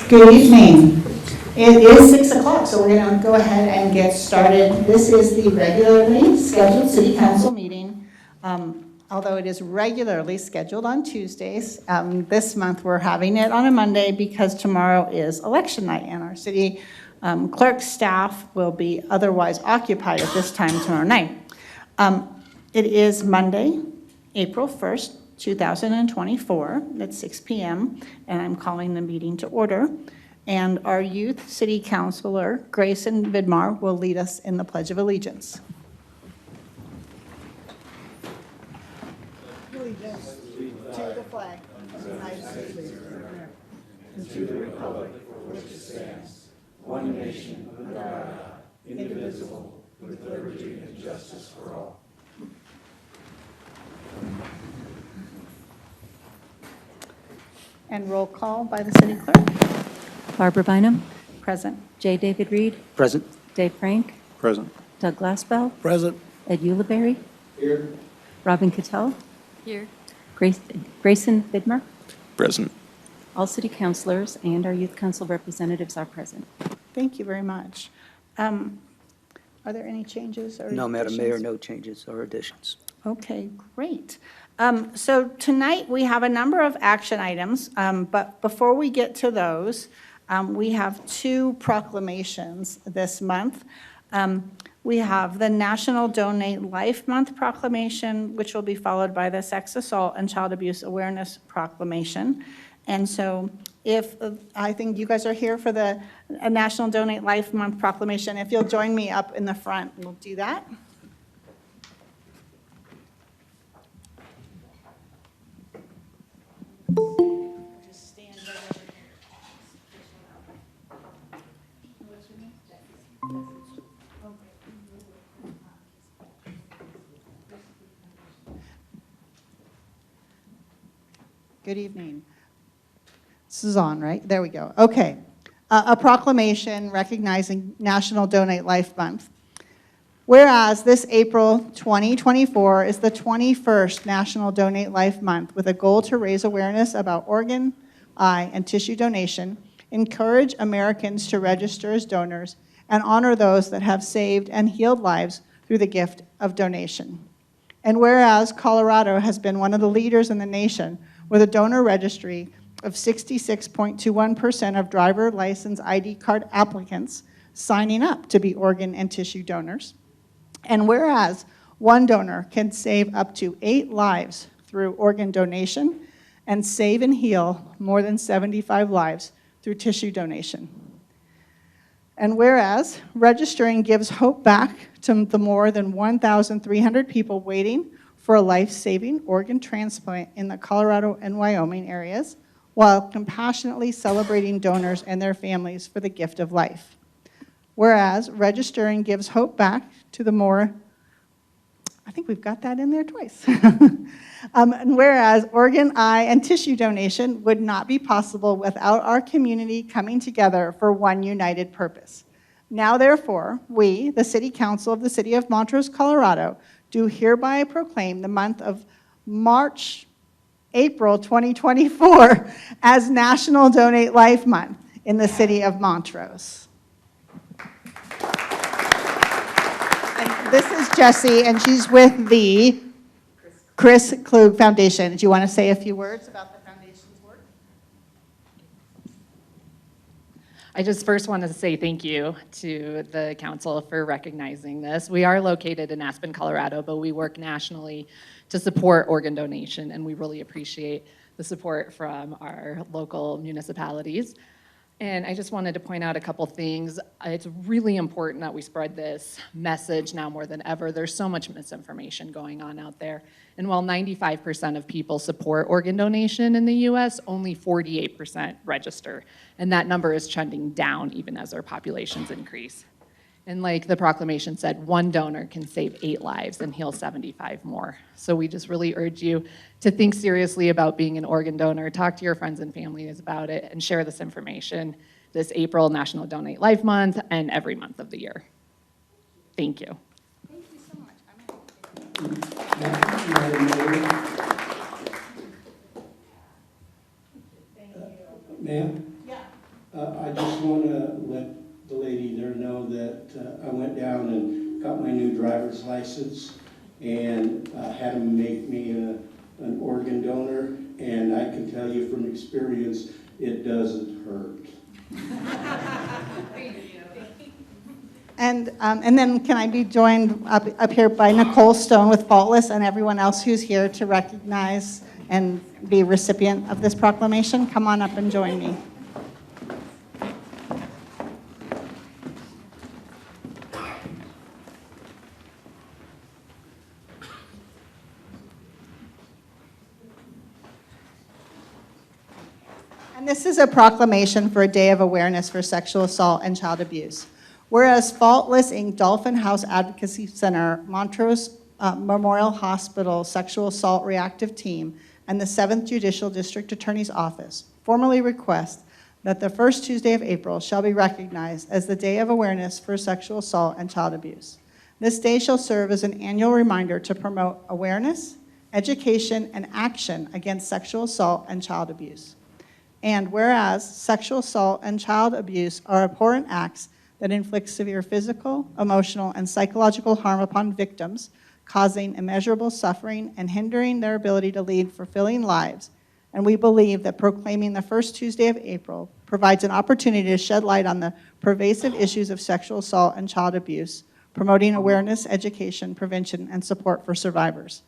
Good evening. It is 6 o'clock, so we're going to go ahead and get started. This is the regularly scheduled City Council meeting. Although it is regularly scheduled on Tuesdays, this month we're having it on a Monday because tomorrow is election night and our city clerk staff will be otherwise occupied at this time tomorrow night. It is Monday, April 1st, 2024 at 6 p.m. and I'm calling the meeting to order. And our youth city councilor, Grayson Vidmar, will lead us in the Pledge of Allegiance. Allegiance to the flag of the United States of America and to the republic for which it stands, one nation under God, indivisible, with liberty and justice for all. And roll call by the city clerk. Barbara Bynum. Present. J. David Reed. Present. Dave Frank. Present. Doug Glassbell. Present. Ed Ulibarri. Here. Robin Cattell. Here. Grayson Vidmar. Present. All city councilors and our youth council representatives are present. Thank you very much. Are there any changes or No, Madam Mayor, additions? no changes or additions. Okay, great. So tonight we have a number of action items, but before we get to those, we have two proclamations this month. We have the National Donate Life Month proclamation, which will be followed by the Sex Assault and Child Abuse Awareness proclamation. And so I think you guys are here for the National Donate Life Month proclamation. If you'll join me up in the front, we'll do that. Just stand right over here. What's your name? Good evening. This is on, right? There we go. Okay. A proclamation recognizing National Donate Life Month. Whereas this April 2024 is the 21st National Donate Life Month with a goal to raise awareness about organ, eye, and tissue donation, encourage Americans to register as donors, and honor those that have saved and healed lives through the gift of donation. And whereas Colorado has been one of the leaders in the nation with a donor registry of 66.21% of driver license ID card applicants signing up to be organ and tissue donors. And whereas one donor can save up to 8 lives through organ donation and save and heal more than 75 lives through tissue donation. And whereas registering gives hope back to the more than 1,300 people waiting for a life-saving organ transplant in the Colorado and Wyoming areas, while compassionately celebrating donors and their families for the gift of life. Whereas registering gives hope back to the more, I think we've got that in there twice. And whereas organ, eye, and tissue donation would not be possible without our community coming together for one united purpose. Now, therefore, we, the City Council of the City of Montrose, Colorado, do hereby proclaim the month of April 2024 as National Donate Life Month in the City of Montrose. And this is Jessie, and she's with the Chris Klug Foundation. Do you want to say a few words about the foundation's work? I just first want to say thank you to the council for recognizing this. We are located in Aspen, Colorado, but we work nationally to support organ donation, and we really appreciate the support from our local municipalities. And I just wanted to point out a couple things. It's really important that we spread this message now more than ever. There's so much misinformation going on out there. And while 95% of people support organ donation in the US, only 48% register. And that number is trending down even as our populations increase. And like the proclamation said, one donor can save 8 lives and heal 75 more. So we just really urge you to think seriously about being an organ donor, talk to your friends and families about it, and share this information this April National Donate Life Month and every month of the year. Thank you. Thank you so much. Ma'am? Yeah. I just want to let the lady there know that I went down and got my new driver's license and had them make me an organ donor, and I can tell you from experience, it doesn't hurt. And then can I be joined up here by Nicole Stone with Faultless and everyone else who's here to recognize and be recipient of this proclamation? Come on up and join me. And this is a proclamation for a day of awareness for sexual assault and child abuse. Whereas Faultless Inc. Dolphin House Advocacy Center, Montrose Memorial Hospital Sexual Assault Reactive Team, and the 7th Judicial District Attorney's Office formally request that the first Tuesday of April shall be recognized as the Day of Awareness for Sexual Assault and Child Abuse. This day shall serve as an annual reminder to promote awareness, education, and action against sexual assault and child abuse. And whereas sexual assault and child abuse are abhorrent acts that inflict severe physical, emotional, and psychological harm upon victims, causing immeasurable suffering and hindering their ability to lead fulfilling lives. And we believe that proclaiming the first Tuesday of April provides an opportunity to shed light on the pervasive issues of sexual assault and child abuse, promoting awareness, education, prevention, and support for survivors.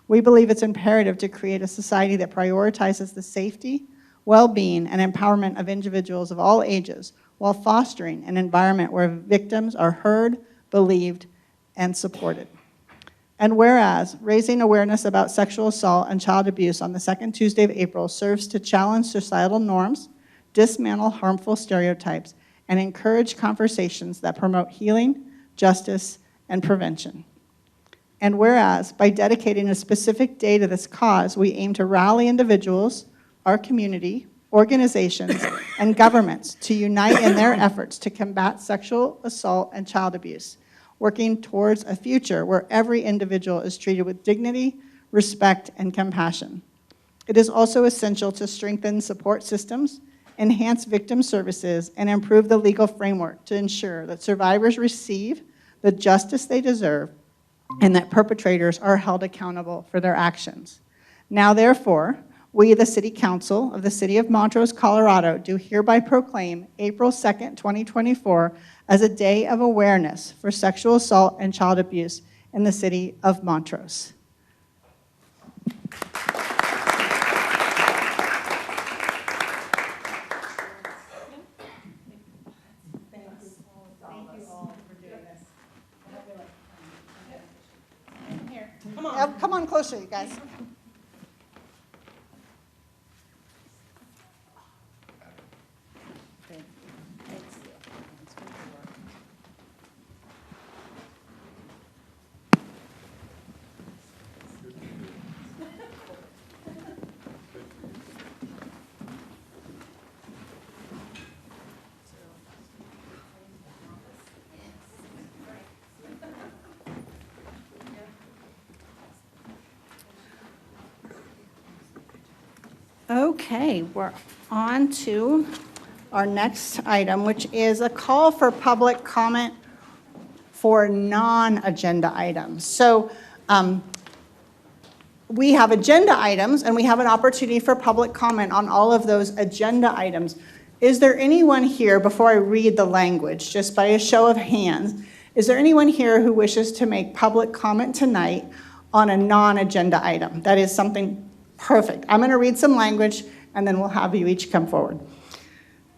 We believe it's imperative to create a society that prioritizes the safety, well-being, and empowerment of individuals of all ages, while fostering an environment where victims are heard, believed, and supported. And whereas raising awareness about sexual assault and child abuse on the second Tuesday of April serves to challenge societal norms, dismantle harmful stereotypes, and encourage conversations that promote healing, justice, and prevention. And whereas by dedicating a specific day to this cause, we aim to rally individuals, our community, organizations, and governments to unite in their efforts to combat sexual assault and child abuse, working towards a future where every individual is treated with dignity, respect, and compassion. It is also essential to strengthen support systems, enhance victim services, and improve the legal framework to ensure that survivors receive the justice they deserve and that perpetrators are held accountable for their actions. Now, therefore, we, the City Council of the City of Montrose, Colorado, do hereby proclaim April 2nd, 2024 as a day of awareness for sexual assault and child abuse in the City of Montrose. Come on closer, you guys. Okay, we're on to our next item, which is a call for public comment for non-agenda items. So we have agenda items, and we have an opportunity for public comment on all of those agenda items. Is there anyone here, before I read the language, just by a show of hands, is there anyone here who wishes to make public comment tonight on a non-agenda item? That is something perfect. I'm going to read some language, and then we'll have you each come forward.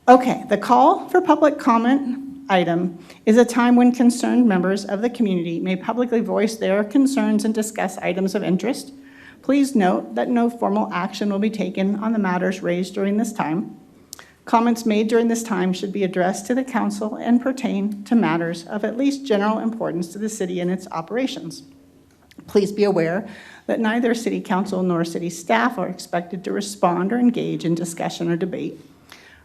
Okay, the call for public comment item is a time when concerned members of the community may publicly voice their concerns and discuss items of interest. Please note that no formal action will be taken on the matters raised during this time. Comments made during this time should be addressed to the council and pertain to matters of at least general importance to the city and its operations. Please be aware that neither city council nor city staff are expected to respond or engage in discussion or debate.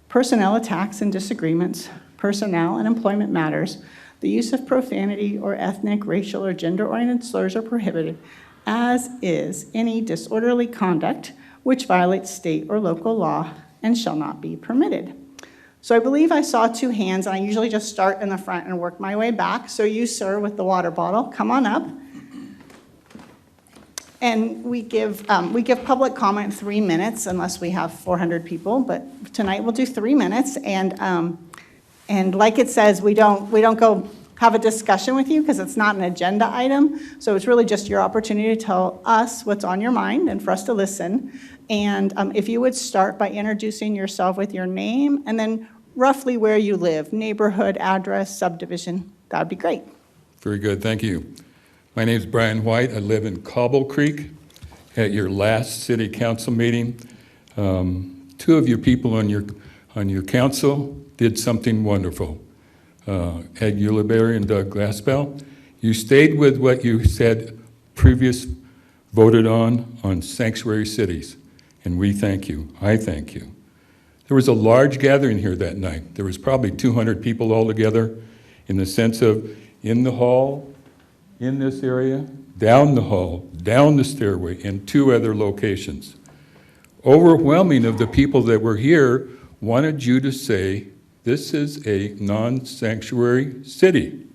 Personnel attacks and disagreements, personnel and employment matters, the use of profanity or ethnic, racial, or gender-oriented slurs are prohibited, as is any disorderly conduct which violates state or local law and shall not be permitted. So I believe I saw 2 hands, and I usually just start in the front and work my way back. So you, sir, with the water bottle, come on up. And we give public comment 3 minutes unless we have 400 people, but tonight we'll do 3 minutes. And like it says, we don't go have a discussion with you because it's not an agenda item. So it's really just your opportunity to tell us what's on your mind and for us to listen. And if you would start by introducing yourself with your name and then roughly where you live, neighborhood, address, subdivision, that would be great. Very good, thank you. My name is Brian White. I live in Cobble Creek. At your last city council meeting, 2 of your people on your council did something wonderful. Ed Ulibarri and Doug Glassbell. You stayed with what you said previous voted on sanctuary cities, and we thank you. I thank you. There was a large gathering here that night. There was probably 200 people altogether in the sense of in the hall, in this area, down the hall, down the stairway, and 2 other locations. Overwhelming of the people that were here wanted you to say, this is a non-sanctuary city.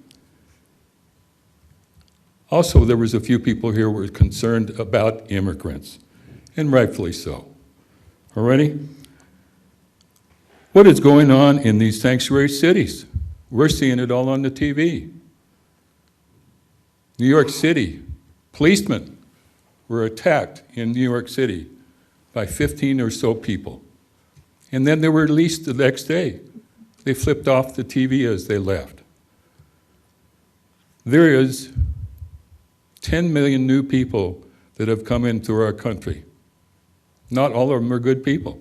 Also, there was a few people here who were concerned about immigrants, and rightfully so. Alrighty? What is going on in these sanctuary cities? We're seeing it all on the TV. New York City, policemen were attacked in New York City by 15 or so people. And then they were released the next day. They flipped off the TV as they left. There is 10 million new people that have come into our country. Not all of them are good people.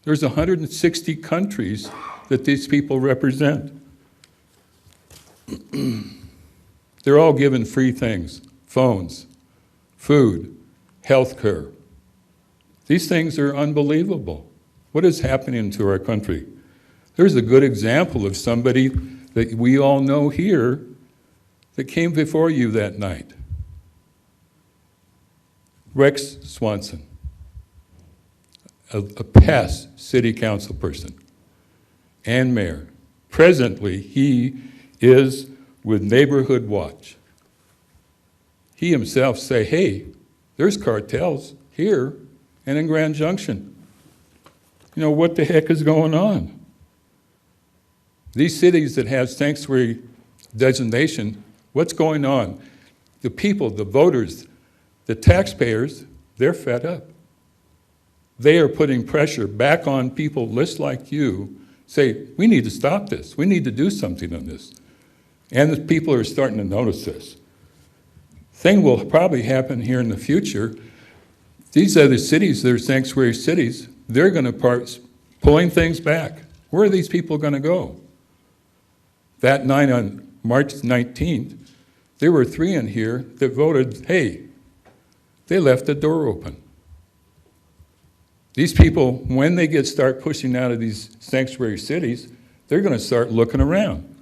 There's 160 countries that these people represent. They're all given free things, phones, food, health care. These things are unbelievable. What is happening to our country? There's a good example of somebody that we all know here that came before you that night. Rex Swanson, a past city council person and mayor. Presently, he is with Neighborhood Watch. He himself say, hey, there's cartels here and in Grand Junction. You know, what the heck is going on? These cities that have sanctuary designation, what's going on? The people, the voters, the taxpayers, they're fed up. They are putting pressure back on people just like you, say, we need to stop this. We need to do something on this. And the people are starting to notice this. Thing will probably happen here in the future. These other cities, they're sanctuary cities, they're going to start pulling things back. Where are these people going to go? That night on March 19th, there were 3 in here that voted, hey, they left the door open. These people, when they start pushing out of these sanctuary cities, they're going to start looking around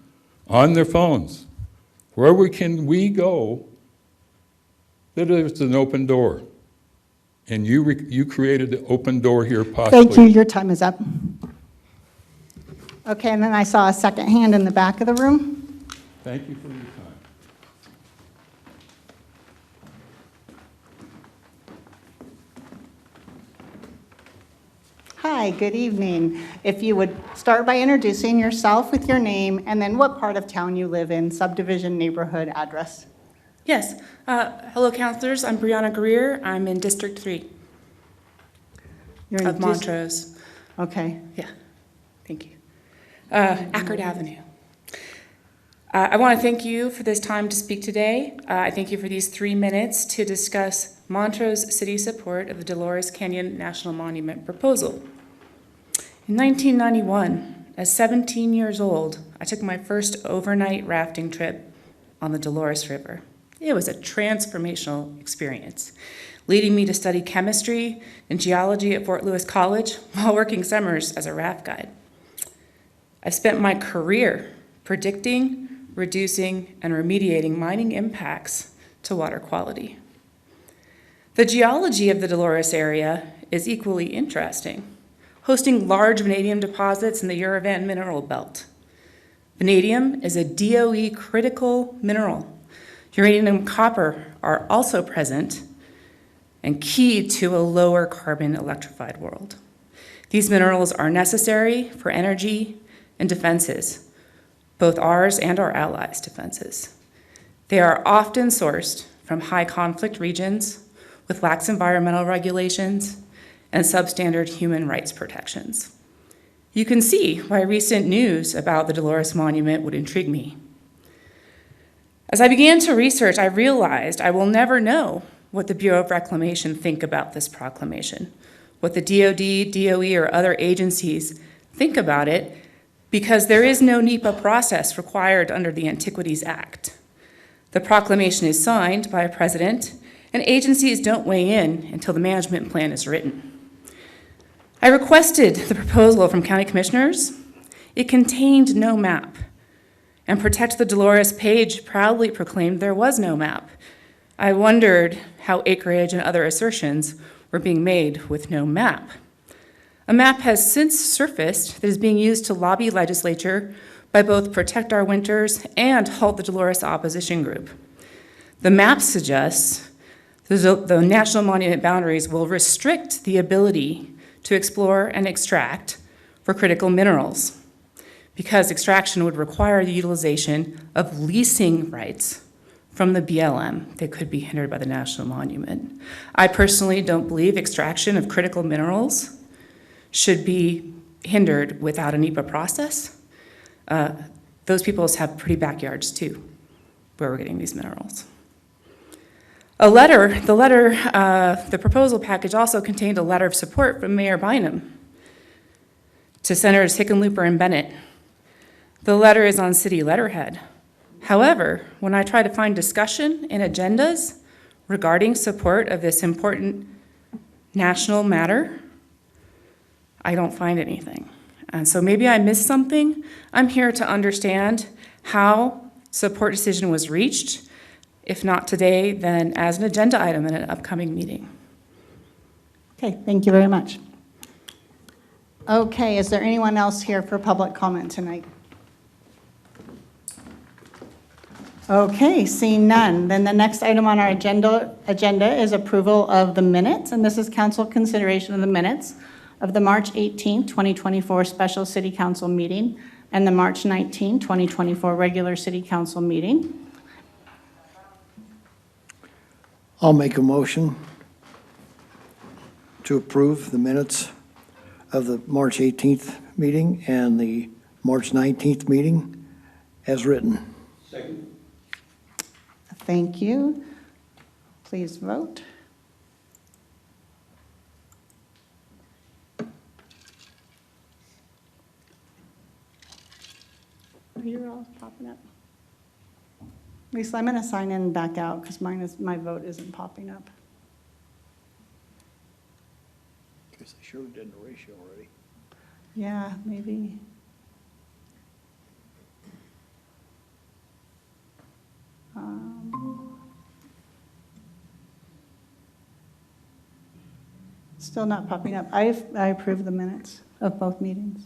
on their phones. Where can we go that there's an open door? And you created the open door here possibly. Thank you, your time is up. Okay, and then I saw a second hand in the back of the room. Thank you for your time. Hi, good evening. If you would start by introducing yourself with your name and then what part of town you live in, subdivision, neighborhood, address. Yes. Hello, councilors. I'm Brianna Greer. I'm in District 3 You're in of Montrose. Okay. Yeah. Thank you. Ackerd Avenue. I want to thank you for this time to speak today. I thank you for these 3 minutes to discuss Montrose City support of the Dolores Canyon National Monument proposal. In 1991, at 17 years old, I took my first overnight rafting trip on the Dolores River. It was a transformational experience, leading me to study chemistry and geology at Fort Lewis College while working summers as a raft guide. I've spent my career predicting, reducing, and remediating mining impacts to water quality. The geology of the Dolores area is equally interesting. hosting large vanadium deposits in the Uravan mineral belt. Vanadium is a DOE critical mineral. Uranium and copper are also present and key to a lower carbon electrified world. These minerals are necessary for energy and defenses, both ours and our allies' defenses. They are often sourced from high conflict regions with lax environmental regulations and substandard human rights protections. You can see why recent news about the Dolores Monument would intrigue me. As I began to research, I realized I will never know what the Bureau of Reclamation think about this proclamation, what the DoD, DOE, or other agencies think about it, because there is no NEPA process required under the Antiquities Act. The proclamation is signed by a president, and agencies don't weigh in until the management plan is written. I requested the proposal from county commissioners. It contained no map, and Protect the Dolores page proudly proclaimed there was no map. I wondered how acreage and other assertions were being made with no map. A map has since surfaced that is being used to lobby legislature by both Protect Our Winters and Halt the Dolores opposition group. The map suggests the national monument boundaries will restrict the ability to explore and extract for critical minerals, because extraction would require the utilization of leasing rights from the BLM that could be hindered by the national monument. I personally don't believe extraction of critical minerals should be hindered without a NEPA process. Those peoples have pretty backyards too, where we're getting these minerals. The proposal package also contained a letter of support from Mayor Bynum to Senators Hickenlooper and Bennett. The letter is on city letterhead. However, when I try to find discussion and agendas regarding support of this important national matter, I don't find anything. And so maybe I missed something. I'm here to understand how support decision was reached. If not today, then as an agenda item in an upcoming meeting. Okay, thank you very much. Okay, is there anyone else here for public comment tonight? Okay, seeing none, then the next item on our agenda is approval of the minutes, and this is council consideration of the minutes of the March 18, 2024 special city council meeting and the March 19, 2024 regular city council meeting. I'll make a motion to approve the minutes of the March 18th meeting and the March 19th meeting as written. Second. Thank you. Please vote. Are you all popping up? Lisa, I'm going to sign in and back out because my vote isn't popping up. Because they surely did the ratio already. Yeah, maybe. Still not popping up. I approve the minutes of both meetings.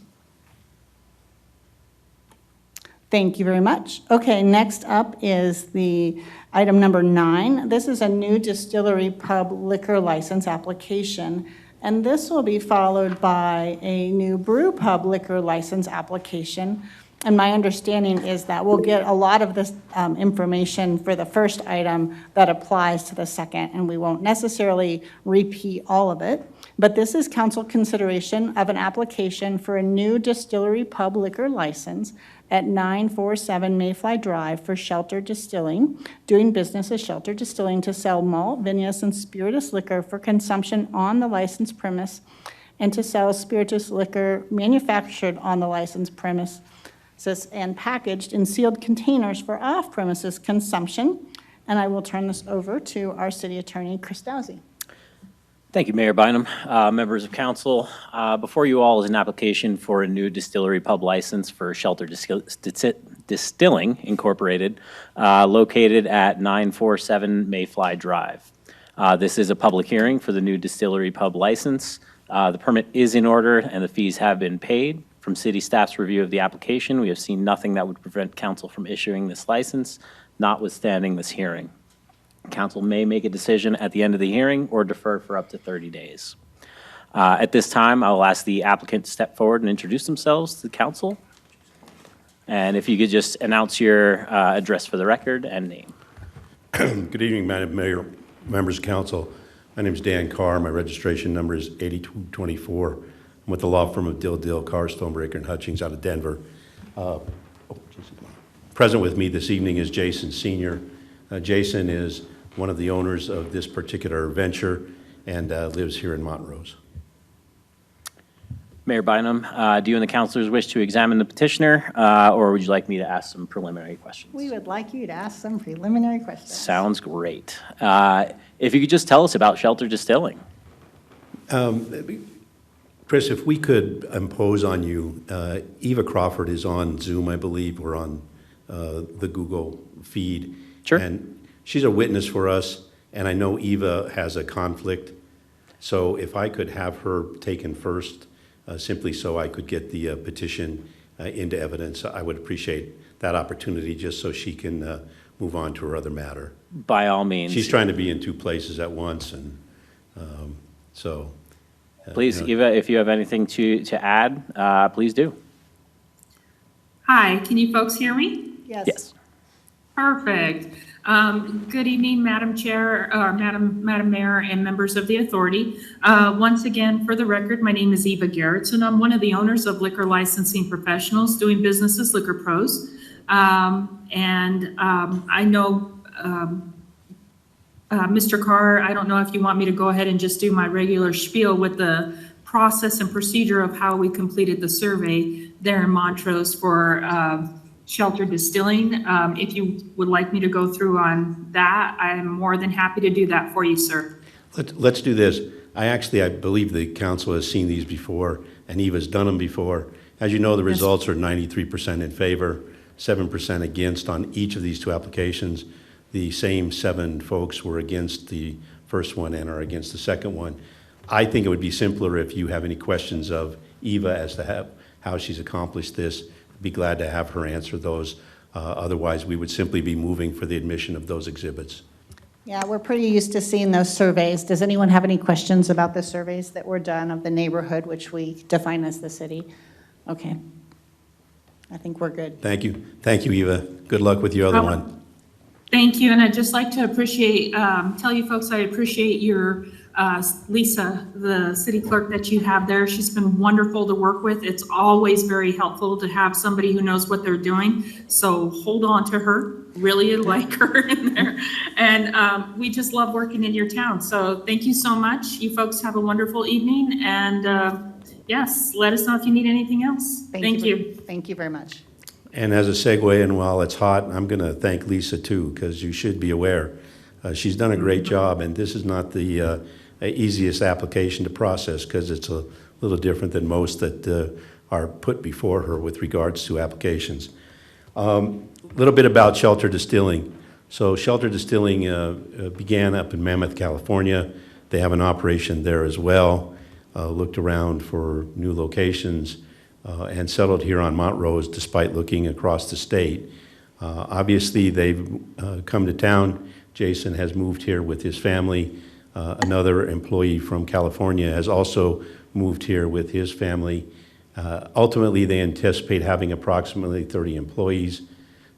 Thank you very much. Okay, next up is the item number 9. This is a new distillery pub liquor license application, and this will be followed by a new brew pub liquor license application. And my understanding is that we'll get a lot of this information for the first item that applies to the second, and we won't necessarily repeat all of it. But this is council consideration of an application for a new distillery pub liquor license at 947 Mayfly Drive for Shelter Distilling, doing business as Shelter Distilling to sell malt, vinous, and spirituous liquor for consumption on the licensed premise and to sell spirituous liquor manufactured on the licensed premises and packaged in sealed containers for off-premises consumption. And I will turn this over to our city attorney, Chris Dowsey. Thank you, Mayor Bynum. Members of council, before you all is an application for a new distillery pub license for Shelter Distilling Incorporated, located at 947 Mayfly Drive. This is a public hearing for the new distillery pub license. The permit is in order and the fees have been paid. From city staff's review of the application, we have seen nothing that would prevent council from issuing this license, notwithstanding this hearing. Council may make a decision at the end of the hearing or defer for up to 30 days. At this time, I will ask the applicant to step forward and introduce themselves to the council. And if you could just announce your address for the record and name. Good evening, Madam Mayor, members of council. My name is Dan Carr. My registration number is 8224. I'm with the law firm of Dill, Carr, Stonebreaker, and Hutchings out of Denver. Present with me this evening is Jason Sr. Jason is one of the owners of this particular venture and lives here in Montrose. Mayor Bynum, do you and the councilors wish to examine the petitioner, or would you like me to ask some preliminary questions? We would like you to ask some preliminary questions. Sounds great. If you could just tell us about Shelter Distilling. Chris, if we could impose on you, Eva Crawford is on Zoom, I believe, or on the Google feed. Sure. And she's a witness for us, and I know Eva has a conflict. So if I could have her taken first, simply so I could get the petition into evidence, I would appreciate that opportunity just so she can move on to her other matter. By all means. She's trying to be in two places at once, and so. Please, you know. Eva, if you have anything to add, please do. Hi, can you folks hear me? Yes. Perfect. Good evening, Madam Chair, Madam Mayor, and members of the authority. Once again, for the record, my name is Eva Gerritsen. I'm one of the owners of Liquor Licensing Professionals doing business as Liquor Pros. I know Mr. Carr, I don't know if you want me to go ahead and just do my regular spiel with the process and procedure of how we completed the survey there in Montrose for Shelter Distilling. If you would like me to go through on that, I'm more than happy to do that for you, sir. Let's do this. I believe the council has seen these before, and Eva's done them before. As you know, the results are 93% in favor, 7% against on each of these two applications. The same 7 folks were against the first one and are against the second one. I think it would be simpler if you have any questions of Eva as to how she's accomplished this. I'd be glad to have her answer those. Otherwise, we would simply be moving for the admission of those exhibits. Yeah, we're pretty used to seeing those surveys. Does anyone have any questions about the surveys that were done of the neighborhood, which we define as the city? Okay. I think we're good. Thank you. Thank you, Eva. Good luck with your other one. Thank you, and I'd just like to tell you folks I appreciate your, Lisa, the city clerk that you have there. She's been wonderful to work with. It's always very helpful to have somebody who knows what they're doing, so hold on to her. Really like her in there. And we just love working in your town, so thank you so much. You folks have a wonderful evening, and yes, let us know if you need anything else. Thank you. Thank you very much. And as a segue, and while it's hot, I'm going to thank Lisa too, because you should be aware. She's done a great job, and this is not the easiest application to process because it's a little different than most that are put before her with regards to applications. A little bit about Shelter Distilling. So Shelter Distilling began up in Mammoth, California. They have an operation there as well. Looked around for new locations. And settled here on Montrose despite looking across the state. Obviously, they've come to town. Jason has moved here with his family. Another employee from California has also moved here with his family. Ultimately, they anticipate having approximately 30 employees.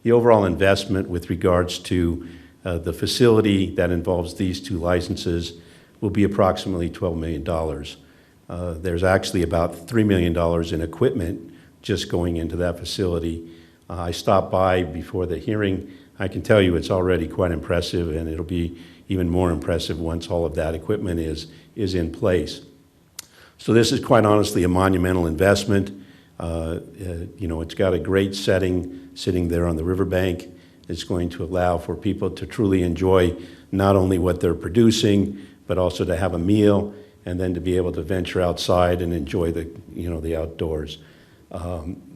The overall investment with regards to the facility that involves these 2 licenses will be approximately $12 million. There's actually about $3 million in equipment just going into that facility. I stopped by before the hearing. I can tell you it's already quite impressive, and it'll be even more impressive once all of that equipment is in place. So this is quite honestly a monumental investment. It's got a great setting sitting there on the riverbank. It's going to allow for people to truly enjoy not only what they're producing, but also to have a meal and then to be able to venture outside and enjoy the outdoors.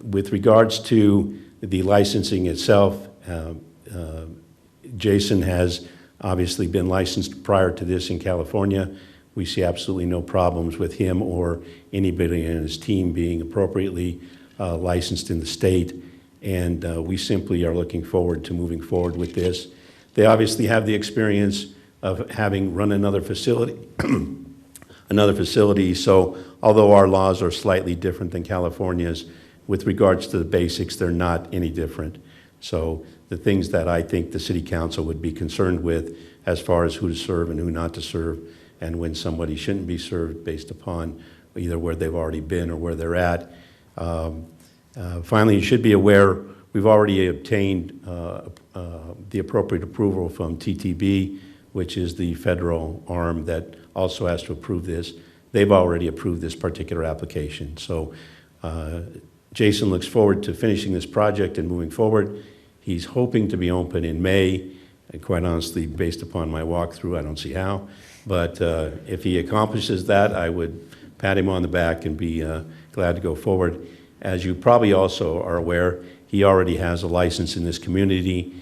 With regards to the licensing itself, Jason has obviously been licensed prior to this in California. we see absolutely no problems with him or anybody in his team being appropriately licensed in the state. And we simply are looking forward to moving forward with this. They obviously have the experience of having run another facility, So although our laws are slightly different than California's, with regards to the basics, they're not any different. So the things that I think the city council would be concerned with as far as who to serve and who not to serve, and when somebody shouldn't be served based upon either where they've already been or where they're at. Finally, you should be aware, we've already obtained the appropriate approval from TTB, which is the federal arm that also has to approve this. They've already approved this particular application. So Jason looks forward to finishing this project and moving forward. He's hoping to be open in May. And quite honestly, based upon my walkthrough, I don't see how. But if he accomplishes that, I would pat him on the back and be glad to go forward. As you probably also are aware, he already has a license in this community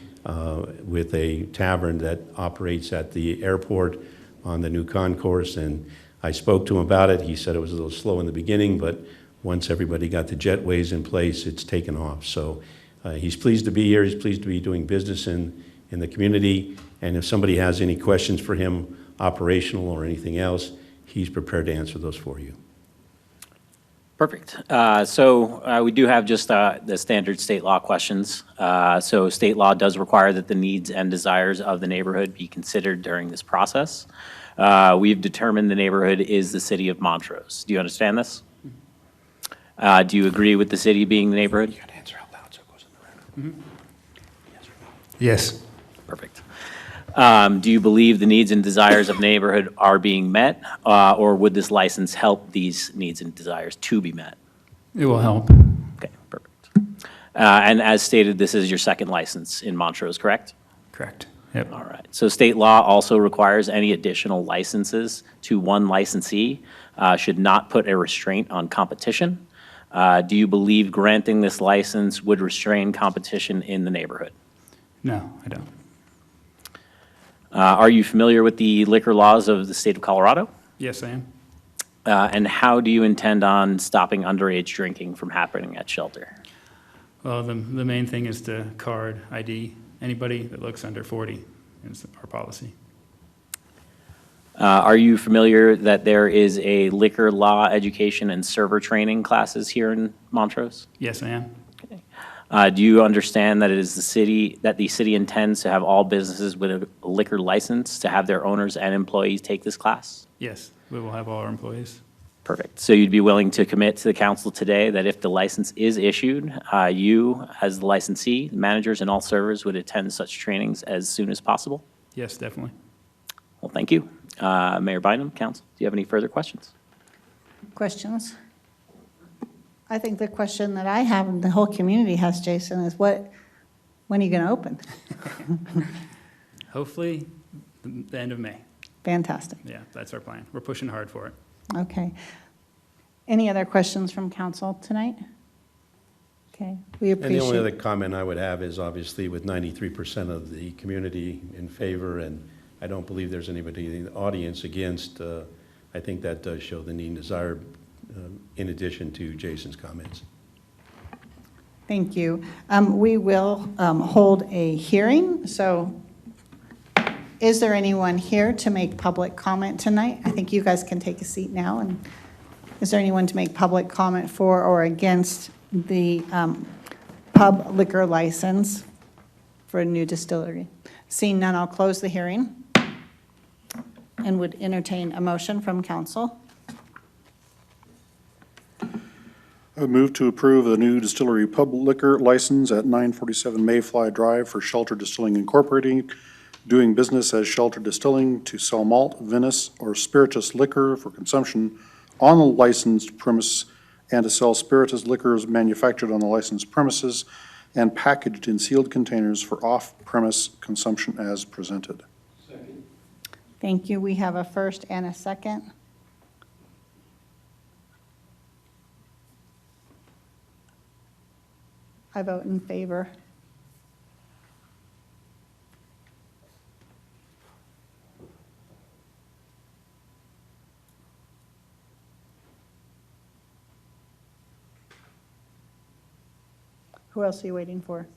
with a tavern that operates at the airport on the new concourse. And I spoke to him about it. He said it was a little slow in the beginning, but once everybody got the jetways in place, it's taken off. So he's pleased to be here. He's pleased to be doing business in the community. And if somebody has any questions for him, operational or anything else, he's prepared to answer those for you. Perfect. So we do have just the standard state law questions. So state law does require that the needs and desires of the neighborhood be considered during this process. We've determined the neighborhood is the city of Montrose. Do you understand this? Do you agree with the city being the neighborhood? You got to answer out loud so it goes in the record. Yes or no? Yes. Perfect. Do you believe the needs and desires of the neighborhood are being met, or would this license help these needs and desires to be met? It will help. Okay, perfect. And as stated, this is your second license in Montrose, correct? Correct. Yep. All right. So state law also requires any additional licenses to one licensee should not put a restraint on competition. Do you believe granting this license would restrain competition in the neighborhood? No, I don't. Are you familiar with the liquor laws of the state of Colorado? Yes, I am. And how do you intend on stopping underage drinking from happening at shelter? Well, the main thing is to card ID anybody that looks under 40 is our policy. Are you familiar that there is a liquor law education and server training classes here in Montrose? Yes, I am. Do you understand that it is the city intends to have all businesses with a liquor license to have their owners and employees take this class? Yes, we will have all our employees. Perfect. So you'd be willing to commit to the council today that if the license is issued, you, as the licensee, the managers, and all servers would attend such trainings as soon as possible? Yes, definitely. Well, thank you. Mayor Bynum, council, do you have any further questions? Questions? I think the question that I have and the whole community has, Jason, is when are you going to open? Hopefully, the end of May. Fantastic. Yeah, that's our plan. We're pushing hard for it. Okay. Any other questions from council tonight? Okay, we And the only other appreciate. comment I would have is obviously with 93% of the community in favor, and I don't believe there's anybody in the audience against, I think that does show the need and desire in addition to Jason's comments. Thank you. We will hold a hearing, so is there anyone here to make public comment tonight? I think you guys can take a seat now. And is there anyone to make public comment for or against the pub liquor license for a new distillery? Seeing none, I'll close the hearing and would entertain a motion from council. I would move to approve the new distillery pub liquor license at 947 Mayfly Drive for Shelter Distilling Incorporated, doing business as Shelter Distilling to sell malt, vinous, or spirituous liquor for consumption on the licensed premise and to sell spirituous liquors manufactured on the licensed premises and packaged in sealed containers for off-premise consumption as presented. Second. Thank you. We have a first and a second. I vote in favor. Who else are you waiting for?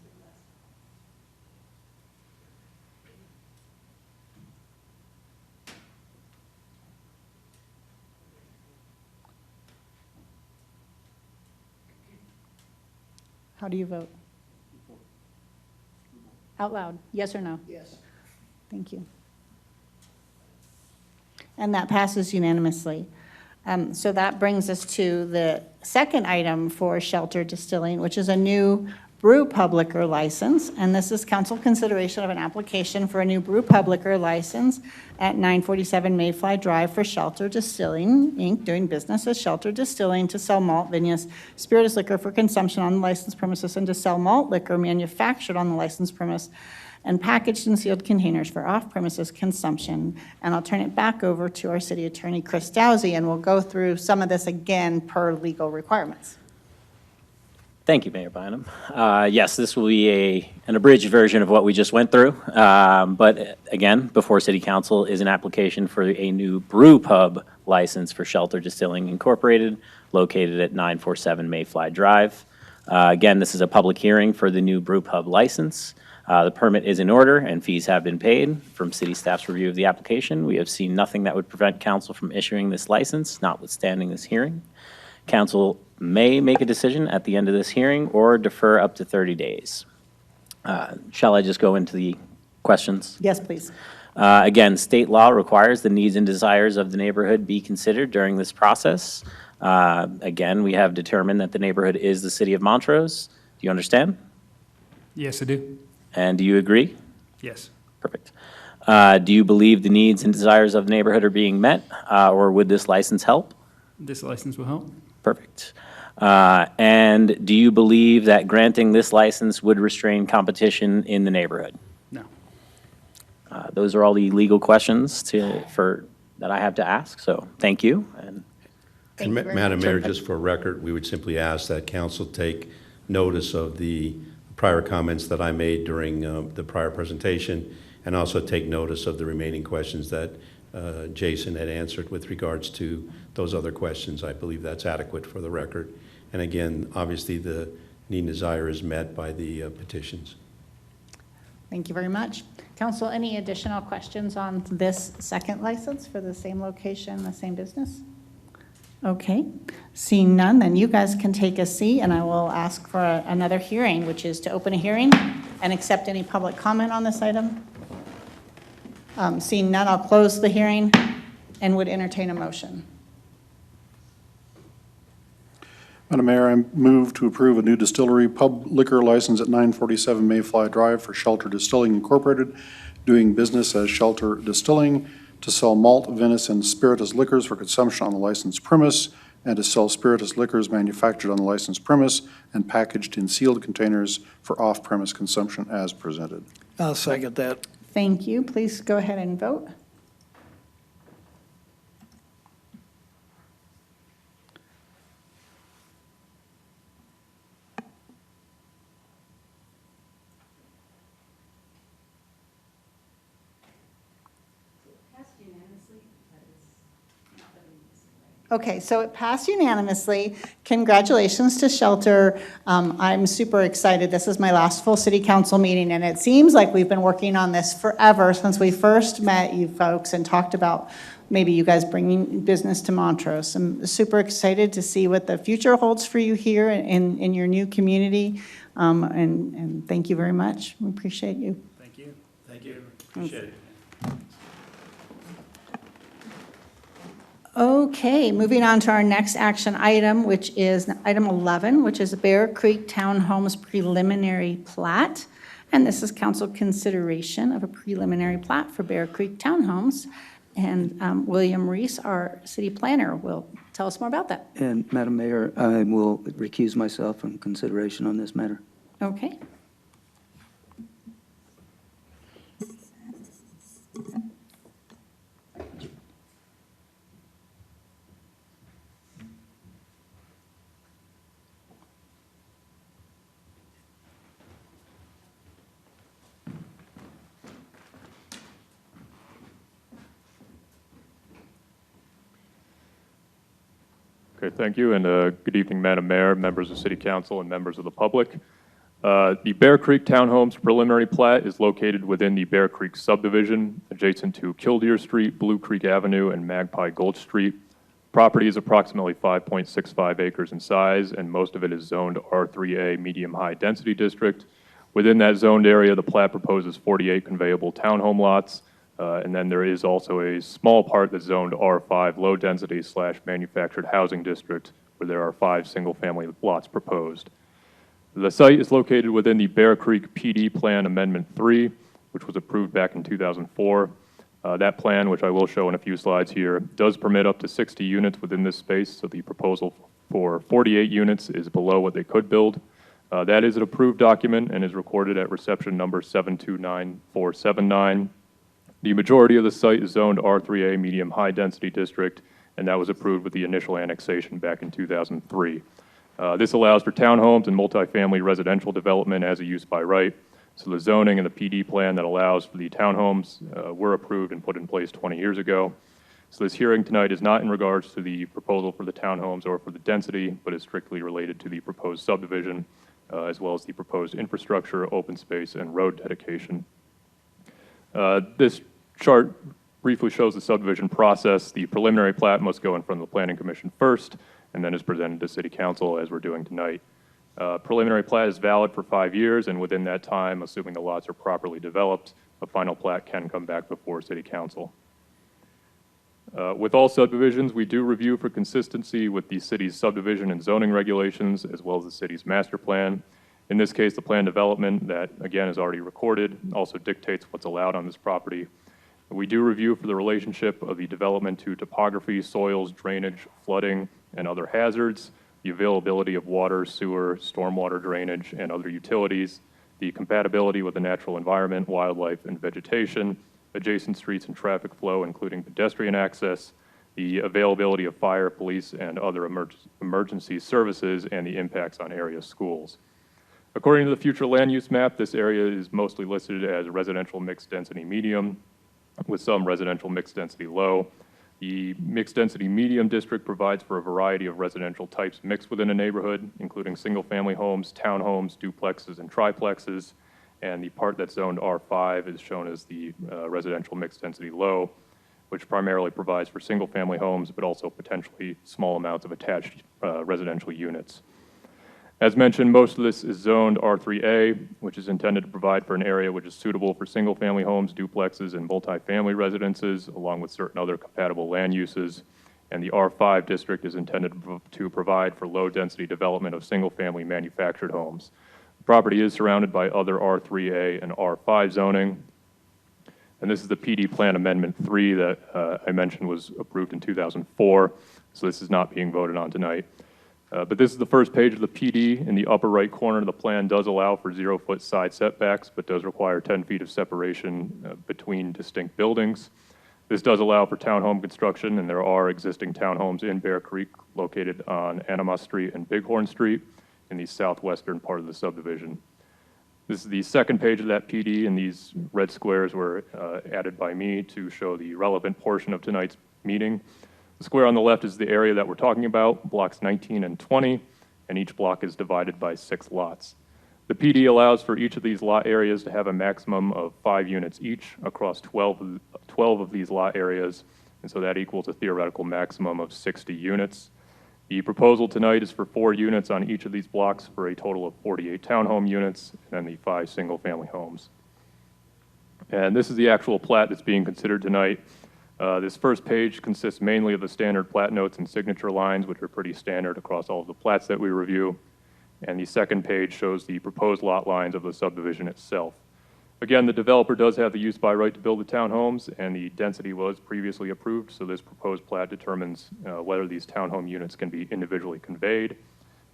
How do you vote? Out loud, yes or no? Yes. Thank you. And that passes unanimously. So that brings us to the second item for Shelter Distilling, which is a new brew pub liquor license. And this is council consideration of an application for a new brew pub liquor license at 947 Mayfly Drive for Shelter Distilling, Inc., doing business as Shelter Distilling to sell malt, vinous, spirituous liquor for consumption on the licensed premises and to sell malt liquor manufactured on the licensed premise and packaged in sealed containers for off-premises consumption. And I'll turn it back over to our city attorney, Chris Dowsey, and we'll go through some of this again per legal requirements. Thank you, Mayor Bynum. Yes, this will be an abridged version of what we just went through. But again, before City Council is an application for a new brew pub license for Shelter Distilling Incorporated, located at 947 Mayfly Drive. Again, this is a public hearing for the new brew pub license. The permit is in order and fees have been paid. From city staff's review of the application, we have seen nothing that would prevent council from issuing this license, notwithstanding this hearing. Council may make a decision at the end of this hearing or defer up to 30 days. Shall I just go into the questions? Yes, please. Again, state law requires the needs and desires of the neighborhood be considered during this process. Again, we have determined that the neighborhood is the city of Montrose. Do you understand? Yes, I do. And do you agree? Yes. Perfect. Do you believe the needs and desires of the neighborhood are being met, or would this license help? This license will help. Perfect. And do you believe that granting this license would restrain competition in the neighborhood? No. Those are all the legal questions that I have to ask, so thank you. Thank And you very Madam much. Mayor, just for record, we would simply ask that council take notice of the prior comments that I made during the prior presentation, and also take notice of the remaining questions that Jason had answered with regards to those other questions. I believe that's adequate for the record. And again, obviously, the need and desire is met by the petitions. Thank you very much. Council, any additional questions on this second license for the same location, the same business? Okay, seeing none, then you guys can take a seat, and I will ask for another hearing, which is to open a hearing and accept any public comment on this item. Seeing none, I'll close the hearing and would entertain a motion. Madam Mayor, I move to approve a new distillery pub liquor license at 947 Mayfly Drive for Shelter Distilling Incorporated, doing business as Shelter Distilling, to sell malt, vinous, and spirituous liquors for consumption on the licensed premise, and to sell spirituous liquors manufactured on the licensed premise and packaged in sealed containers for off-premise consumption as presented. I'll second that. Thank you. Please go ahead and vote. Okay, so it passed unanimously. Congratulations to Shelter. I'm super excited. This is my last full city council meeting, and it seems like we've been working on this forever since we first met you folks and talked about maybe you guys bringing business to Montrose. I'm super excited to see what the future holds for you here in your new community, and thank you very much. We appreciate you. Thank you. Thank you. Appreciate it. Okay, moving on to our next action item, which is item 11, which is Bear Creek Townhomes preliminary plat. And this is council consideration of a preliminary plat for Bear Creek Townhomes. And William Reese, our city planner, will tell us more about that. And Madam Mayor, I will recuse myself from consideration on this matter. Okay. Okay, thank you, and good evening, Madam Mayor, members of City Council, and members of the public. The Bear Creek Townhomes preliminary plat is located within the Bear Creek subdivision, adjacent to Killdeer Street, Blue Creek Avenue, and Magpie Gulch Street. Property is approximately 5.65 acres in size, and most of it is zoned R3A medium-high density district. Within that zoned area, the plat proposes 48 conveyable townhome lots, and then there is also a small part that's zoned R5 low density / manufactured housing district, where there are 5 single-family lots proposed. The site is located within the Bear Creek PD Plan Amendment 3, which was approved back in 2004. That plan, which I will show in a few slides here, does permit up to 60 units within this space, so the proposal for 48 units is below what they could build. That is an approved document and is recorded at reception number 729-479. The majority of the site is zoned R3A medium high density district, and that was approved with the initial annexation back in 2003. This allows for townhomes and multifamily residential development as a use by right. So the zoning and the PD plan that allows for the townhomes were approved and put in place 20 years ago. So this hearing tonight is not in regards to the proposal for the townhomes or for the density, but is strictly related to the proposed subdivision, as well as the proposed infrastructure, open space, and road dedication. This chart briefly shows the subdivision process. The preliminary plat must go in front of the Planning Commission first, and then is presented to City Council as we're doing tonight. Preliminary plat is valid for 5 years, and within that time, assuming the lots are properly developed, a final plat can come back before City Council. With all subdivisions, we do review for consistency with the city's subdivision and zoning regulations, as well as the city's master plan. In this case, the plan development that, again, is already recorded also dictates what's allowed on this property. We do review for the relationship of the development to topography, soils, drainage, flooding, and other hazards, the availability of water, sewer, stormwater drainage, and other utilities, the compatibility with the natural environment, wildlife, and vegetation, adjacent streets and traffic flow, including pedestrian access, the availability of fire, police, and other emergency services, and the impacts on area schools. According to the future land use map, this area is mostly listed as residential mixed density medium, with some residential mixed density low. The mixed density medium district provides for a variety of residential types mixed within a neighborhood, including single family homes, townhomes, duplexes, and triplexes. And the part that's zoned R5 is shown as the residential mixed density low, which primarily provides for single family homes, but also potentially small amounts of attached residential units. As mentioned, most of this is zoned R3A, which is intended to provide for an area which is suitable for single-family homes, duplexes, and multifamily residences, along with certain other compatible land uses. And the R5 district is intended to provide for low-density development of single-family manufactured homes. The property is surrounded by other R3A and R5 zoning. And this is the PD Plan Amendment 3 that I mentioned was approved in 2004, so this is not being voted on tonight. But this is the first page of the PD. In the upper right corner, the plan does allow for 0-foot side setbacks, but does require 10 feet of separation between distinct buildings. This does allow for townhome construction, and there are existing townhomes in Bear Creek located on Anima Street and Bighorn Street in the southwestern part of the subdivision. This is the second page of that PD, and these red squares were added by me to show the relevant portion of tonight's meeting. The square on the left is the area that we're talking about, blocks 19 and 20, and each block is divided by 6 lots. The PD allows for each of these lot areas to have a maximum of 5 units each across 12 of these lot areas, and so that equals a theoretical maximum of 60 units. The proposal tonight is for 4 units on each of these blocks for a total of 48 townhome units, and then the 5 single-family homes. And this is the actual plat that's being considered tonight. This first page consists mainly of the standard plat notes and signature lines, which are pretty standard across all of the plats that we review. And the second page shows the proposed lot lines of the subdivision itself. Again, the developer does have the use by right to build the townhomes, and the density was previously approved, so this proposed plat determines whether these townhome units can be individually conveyed.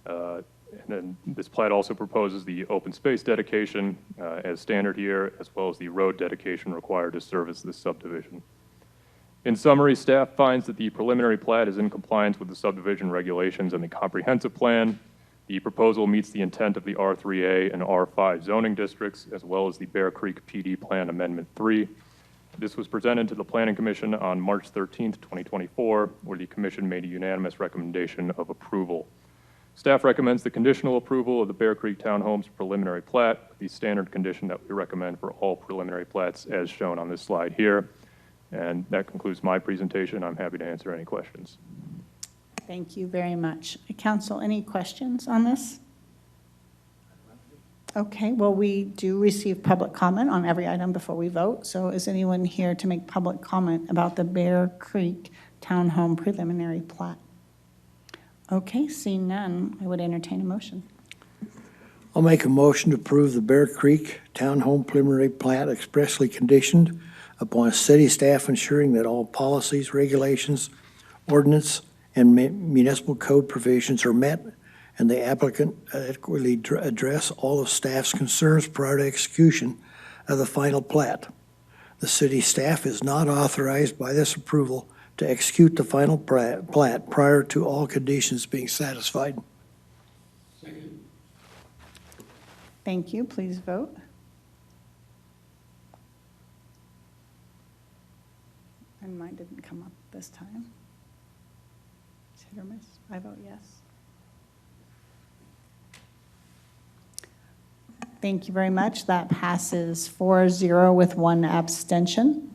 And then this plat also proposes the open space dedication as standard here, as well as the road dedication required to service this subdivision. In summary, staff finds that the preliminary plat is in compliance with the subdivision regulations and the comprehensive plan. The proposal meets the intent of the R3A and R5 zoning districts, as well as the Bear Creek PD Plan Amendment 3. This was presented to the Planning Commission on March 13th, 2024, where the Commission made a unanimous recommendation of approval. Staff recommends the conditional approval of the Bear Creek Townhomes preliminary plat, the standard condition that we recommend for all preliminary plats as shown on this slide here. And that concludes my presentation. I'm happy to answer any questions. Thank you very much. Council, any questions on this? Okay, well, we do receive public comment on every item before we vote. So is anyone here to make public comment about the Bear Creek Townhome preliminary plat? Okay, seeing none, I would entertain a motion. I'll make a motion to approve the Bear Creek Townhome preliminary plat expressly conditioned upon city staff ensuring that all policies, regulations, ordinance, and municipal code provisions are met, and the applicant adequately address all of staff's concerns prior to execution of the final plat. The city staff is not authorized by this approval to execute the final plat prior to all conditions being satisfied. Thank you. Please vote. And mine didn't come up this time. It's hit or miss. I vote yes. Thank you very much. That passes 4-0 with 1 abstention.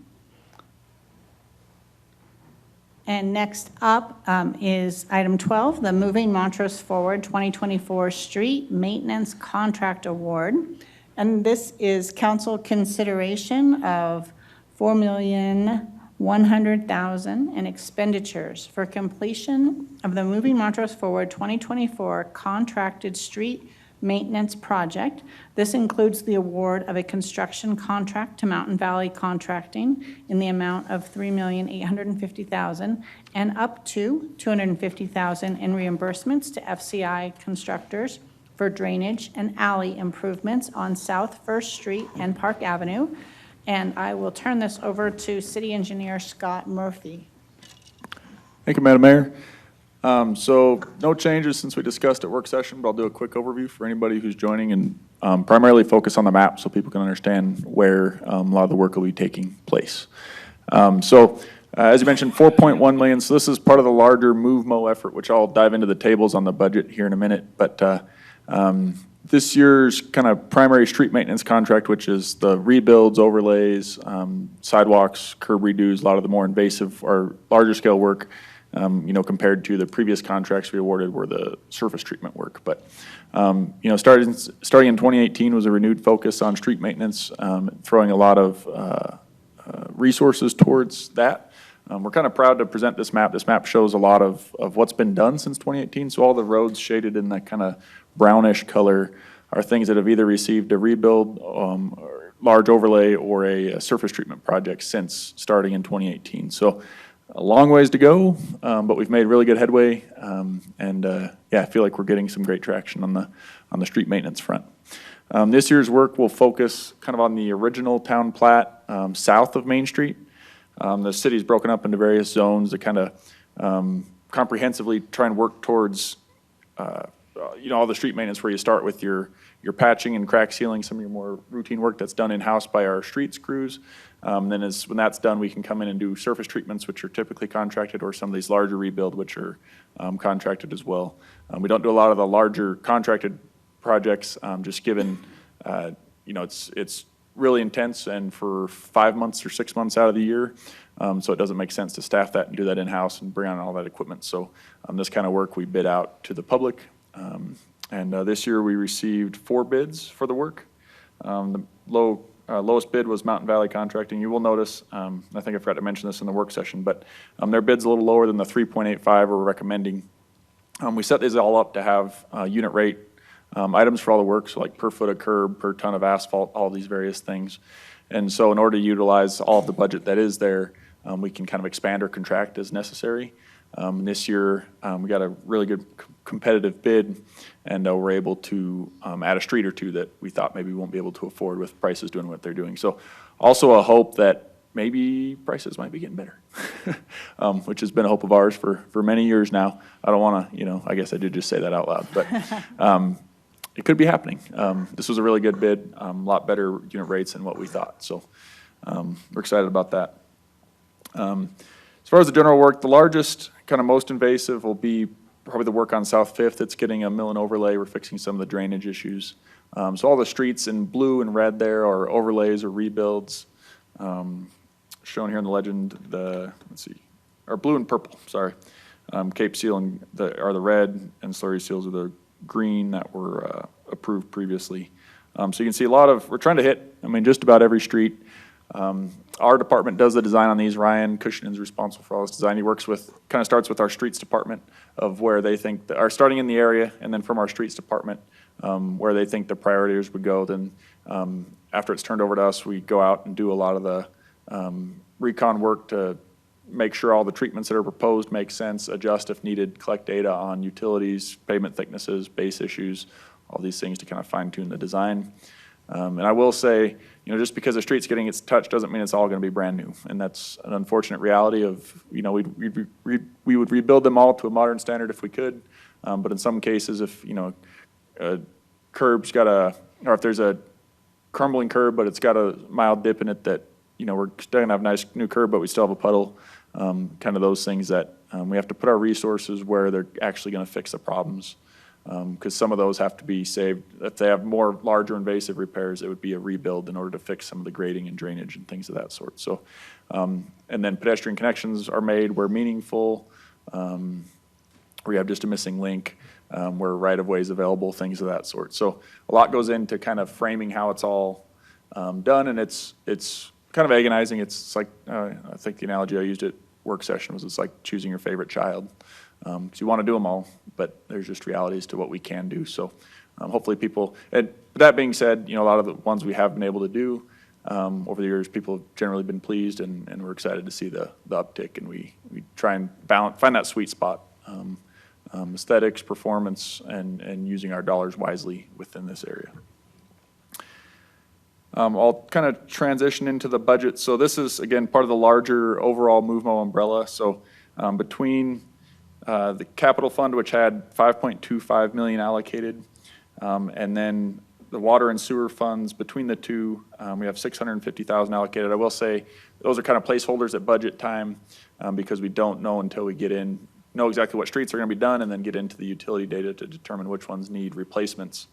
And next up is item 12, the Moving Montrose Forward 2024 Street Maintenance Contract Award. And this is council consideration of $4,100,000 in expenditures for completion of the Moving Montrose Forward 2024 contracted street maintenance project. This includes the award of a construction contract to Mountain Valley Contracting in the amount of $3,850,000 and up to $250,000 in reimbursements to FCI constructors for drainage and alley improvements on South First Street and Park Avenue. And I will turn this over to City Engineer Scott Murphy. Thank you, Madam Mayor. So no changes since we discussed at work session, but I'll do a quick overview for anybody who's joining and primarily focus on the map so people can understand where a lot of the work will be taking place. As you mentioned, 4.1 million. So this is part of the larger MoveMo effort, which I'll dive into the tables on the budget here in a minute. But this year's kind of primary street maintenance contract, which is the rebuilds, overlays, sidewalks, curb redos, a lot of the more invasive or larger scale work, compared to the previous contracts we awarded were the surface treatment work. But, starting in 2018 was a renewed focus on street maintenance, throwing a lot of resources towards that. We're kind of proud to present this map. This map shows a lot of what's been done since 2018. So all the roads shaded in that kind of brownish color are things that have either received a rebuild, or large overlay, or a surface treatment project since starting in 2018. So a long ways to go, but we've made really good headway, I feel like we're getting some great traction on the street maintenance front. This year's work will focus kind of on the original town plat south of Main Street. The city's broken up into various zones to kind of comprehensively try and work towards all the street maintenance, where you start with your patching and crack sealing, some of your more routine work that's done in-house by our streets crews. Then when that's done, we can come in and do surface treatments, which are typically contracted, or some of these larger rebuild, which are contracted as well. We don't do a lot of the larger contracted projects, just given, it's really intense and for 5 months or 6 months out of the year. So it doesn't make sense to staff that and do that in-house and bring on all that equipment. So this kind of work we bid out to the public. This year we received 4 bids for the work. The lowest bid was Mountain Valley Contracting. You will notice, I think I forgot to mention this in the work session, but their bid's a little lower than the 3.85 we're recommending. We set these all up to have unit rate items for all the work, so like per foot of curb, per ton of asphalt, all these various things. And so in order to utilize all of the budget that is there, we can kind of expand or contract as necessary. This year, we got a really good competitive bid, and we're able to add a street or two that we thought maybe we won't be able to afford with prices doing what they're doing. So also a hope that maybe prices might be getting better, which has been a hope of ours for many years now. I don't want to, I guess I did just say that out loud, but it could be happening. This was a really good bid, a lot better unit rates than what we thought. So we're excited about that. As far as the general work, the largest, kind of most invasive will be probably the work on South Fifth, it's getting a mill and overlay. We're fixing some of the drainage issues. So all the streets in blue and red there are overlays or rebuilds. Shown here in the legend, let's see, or blue and purple, sorry. Cape Seal are the red, and slurry seals are the green that were approved previously. So you can see we're trying to hit, just about every street. Our department does the design on these. Ryan Cushion's responsible for all this design. He kind of starts with our streets department of where they think, are starting in the area, and then from our streets department, where they think the priorities would go. Then after it's turned over to us, we go out and do a lot of the recon work to make sure all the treatments that are proposed make sense, adjust if needed, collect data on utilities, pavement thicknesses, base issues, all these things to kind of fine tune the design. And I will say, just because a street's getting its touch doesn't mean it's all going to be brand new. And that's an unfortunate reality of, we would rebuild them all to a modern standard if we could. But in some cases, if, a curb's got or if there's a crumbling curb, but it's got a mild dip in it that, we're still going to have a nice new curb, but we still have a puddle, kind of those things that we have to put our resources where they're actually going to fix the problems. Because some of those have to be saved. If they have more larger invasive repairs, it would be a rebuild in order to fix some of the grading and drainage and things of that sort. So, and then pedestrian connections are made where meaningful, where you have just a missing link, where right-of-way is available, things of that sort. So a lot goes into kind of framing how it's all done, and it's kind of agonizing. It's like, I think the analogy I used at work session was it's like choosing your favorite child. Because you want to do them all, but there's just realities to what we can do. So hopefully people, and that being said, a lot of the ones we have been able to do over the years, people have generally been pleased, and we're excited to see the uptick, and we try and find that sweet spot, aesthetics, performance, and using our dollars wisely within this area. I'll kind of transition into the budget. So this is, again, part of the larger overall MoveMo umbrella. So between the capital fund, which had $5.25 million allocated, and then the water and sewer funds, between the two, we have $650,000 allocated. I will say those are kind of placeholders at budget time, because we don't know until we know exactly what streets are going to be done, and then get into the utility data to determine which ones need replacements,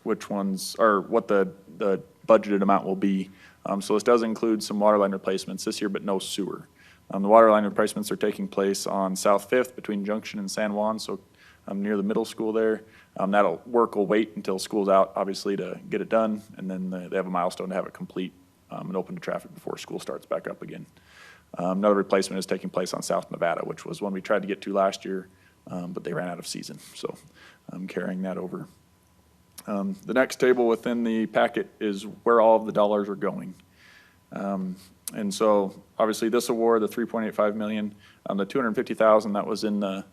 which ones, or what the budgeted amount will be. So this does include some water line replacements this year, but no sewer. The water line replacements are taking place on South Fifth between Junction and San Juan, so near the middle school there. That'll work will wait until school's out, obviously, to get it done, and then they have a milestone to have it complete and open to traffic before school starts back up again. Another replacement is taking place on South Nevada, which was one we tried to get to last year, but they ran out of season, so I'm carrying that over. The next table within the packet is where all of the dollars are going. And so, obviously, this award, the $3.85 million, the $250,000 that was in the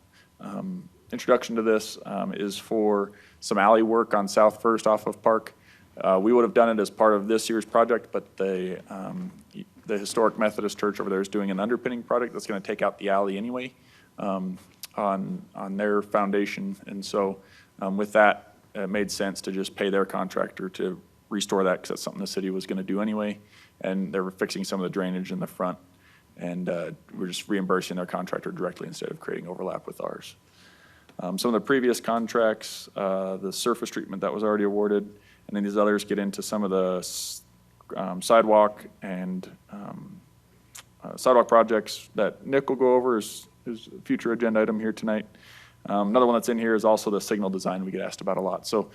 introduction to this is for some alley work on South First off of Park. We would have done it as part of this year's project, but the Historic Methodist Church over there is doing an underpinning project that's going to take out the alley anyway on their foundation. And so, with that, it made sense to just pay their contractor to restore that, because that's something the city was going to do anyway. And they were fixing some of the drainage in the front, and we're just reimbursing their contractor directly instead of creating overlap with ours. Some of the previous contracts, the surface treatment that was already awarded, and then these others get into some of the sidewalk and sidewalk projects that Nick will go over is a future agenda item here tonight. Another one that's in here is also the signal design we get asked about a lot. So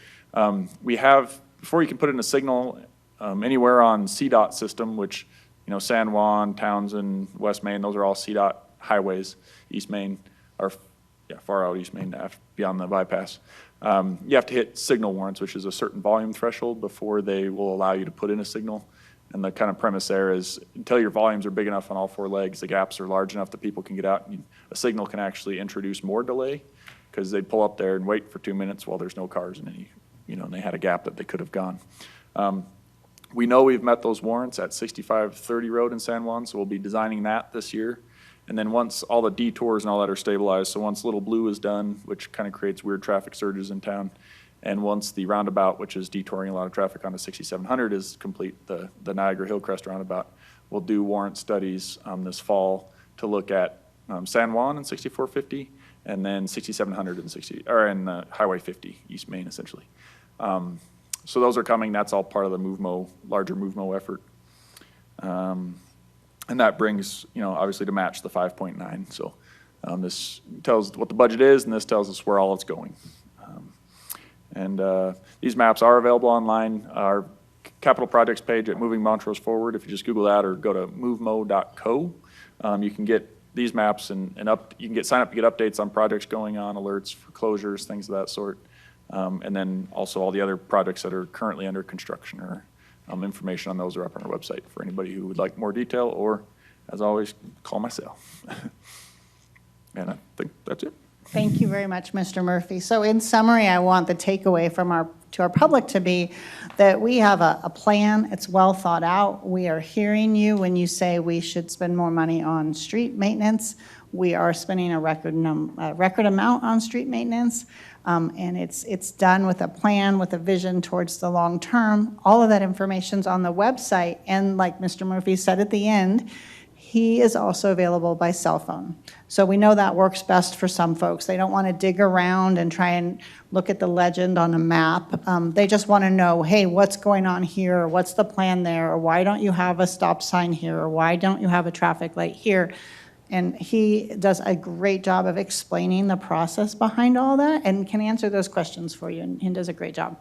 we have, before you can put in a signal anywhere on CDOT system, which, San Juan, Townsend, West Main, those are all CDOT highways. East Main, or far out East Main, beyond the bypass. You have to hit signal warrants, which is a certain volume threshold before they will allow you to put in a signal. And the kind of premise there is, until your volumes are big enough on all four legs, the gaps are large enough that people can get out, and a signal can actually introduce more delay, because they'd pull up there and wait for 2 minutes while there's no cars in any, and they had a gap that they could have gone. We know we've met those warrants at 6530 Road in San Juan, so we'll be designing that this year. And then once all the detours and all that are stabilized, so once Little Blue is done, which kind of creates weird traffic surges in town, and once the roundabout, which is detouring a lot of traffic onto 6700, is complete, the Niagara Hillcrest roundabout, we'll do warrant studies this fall to look at San Juan and 6450, and then 6700 and Highway 50, East Main, essentially. So those are coming. That's all part of the larger MoveMo effort. And that brings, obviously to match the 5.9. So this tells what the budget is, and this tells us where all it's going. These maps are available online. Our capital projects page at Moving Montrose Forward, if you just Google that or go to movemo.co, you can get these maps and you can sign up to get updates on projects going on, alerts for closures, things of that sort. And then also all the other projects that are currently under construction or information on those are up on our website for anybody who would like more detail, or as always, call myself. And I think that's it. Thank you very much, Mr. Murphy. So in summary, I want the takeaway to our public to be that we have a plan. It's well thought out. We are hearing you when you say we should spend more money on street maintenance. We are spending a record amount on street maintenance, and it's done with a plan, with a vision towards the long term. All of that information's on the website, and like Mr. Murphy said at the end, he is also available by cell phone. So we know that works best for some folks. They don't want to dig around and try and look at the legend on a map. They just want to know, hey, what's going on here? Or what's the plan there? Or why don't you have a stop sign here? Or why don't you have a traffic light here? And he does a great job of explaining the process behind all that and can answer those questions for you, and does a great job.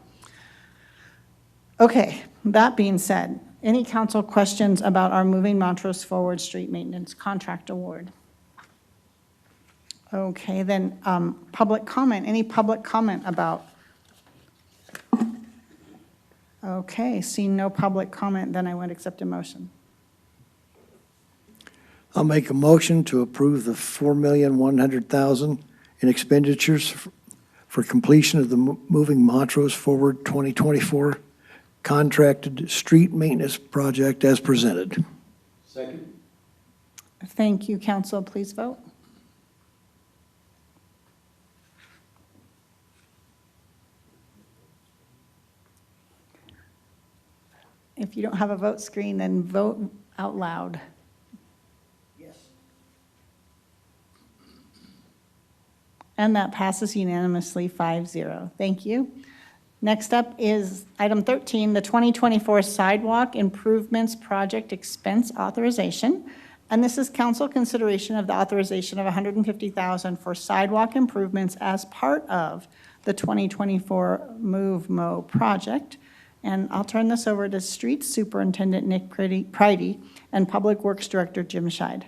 Okay, that being said, any council questions about our Moving Montrose Forward Street Maintenance Contract Award? Okay, then public comment. Any public comment about? Okay, seeing no public comment, then I would accept a motion. I'll make a motion to approve the $4,100,000 in expenditures for completion of the Moving Montrose Forward 2024 contracted street maintenance project as presented. Second? Thank you, council. Please vote. If you don't have a vote screen, then vote out loud. Yes. And that passes unanimously 5-0. Thank you. Next up is item 13, the 2024 Sidewalk Improvements Project Expense Authorization. And this is council consideration of the authorization of $150,000 for sidewalk improvements as part of the 2024 MoveMo project. And I'll turn this over to Street Superintendent Nick Pridey and Public Works Director Jim Scheid.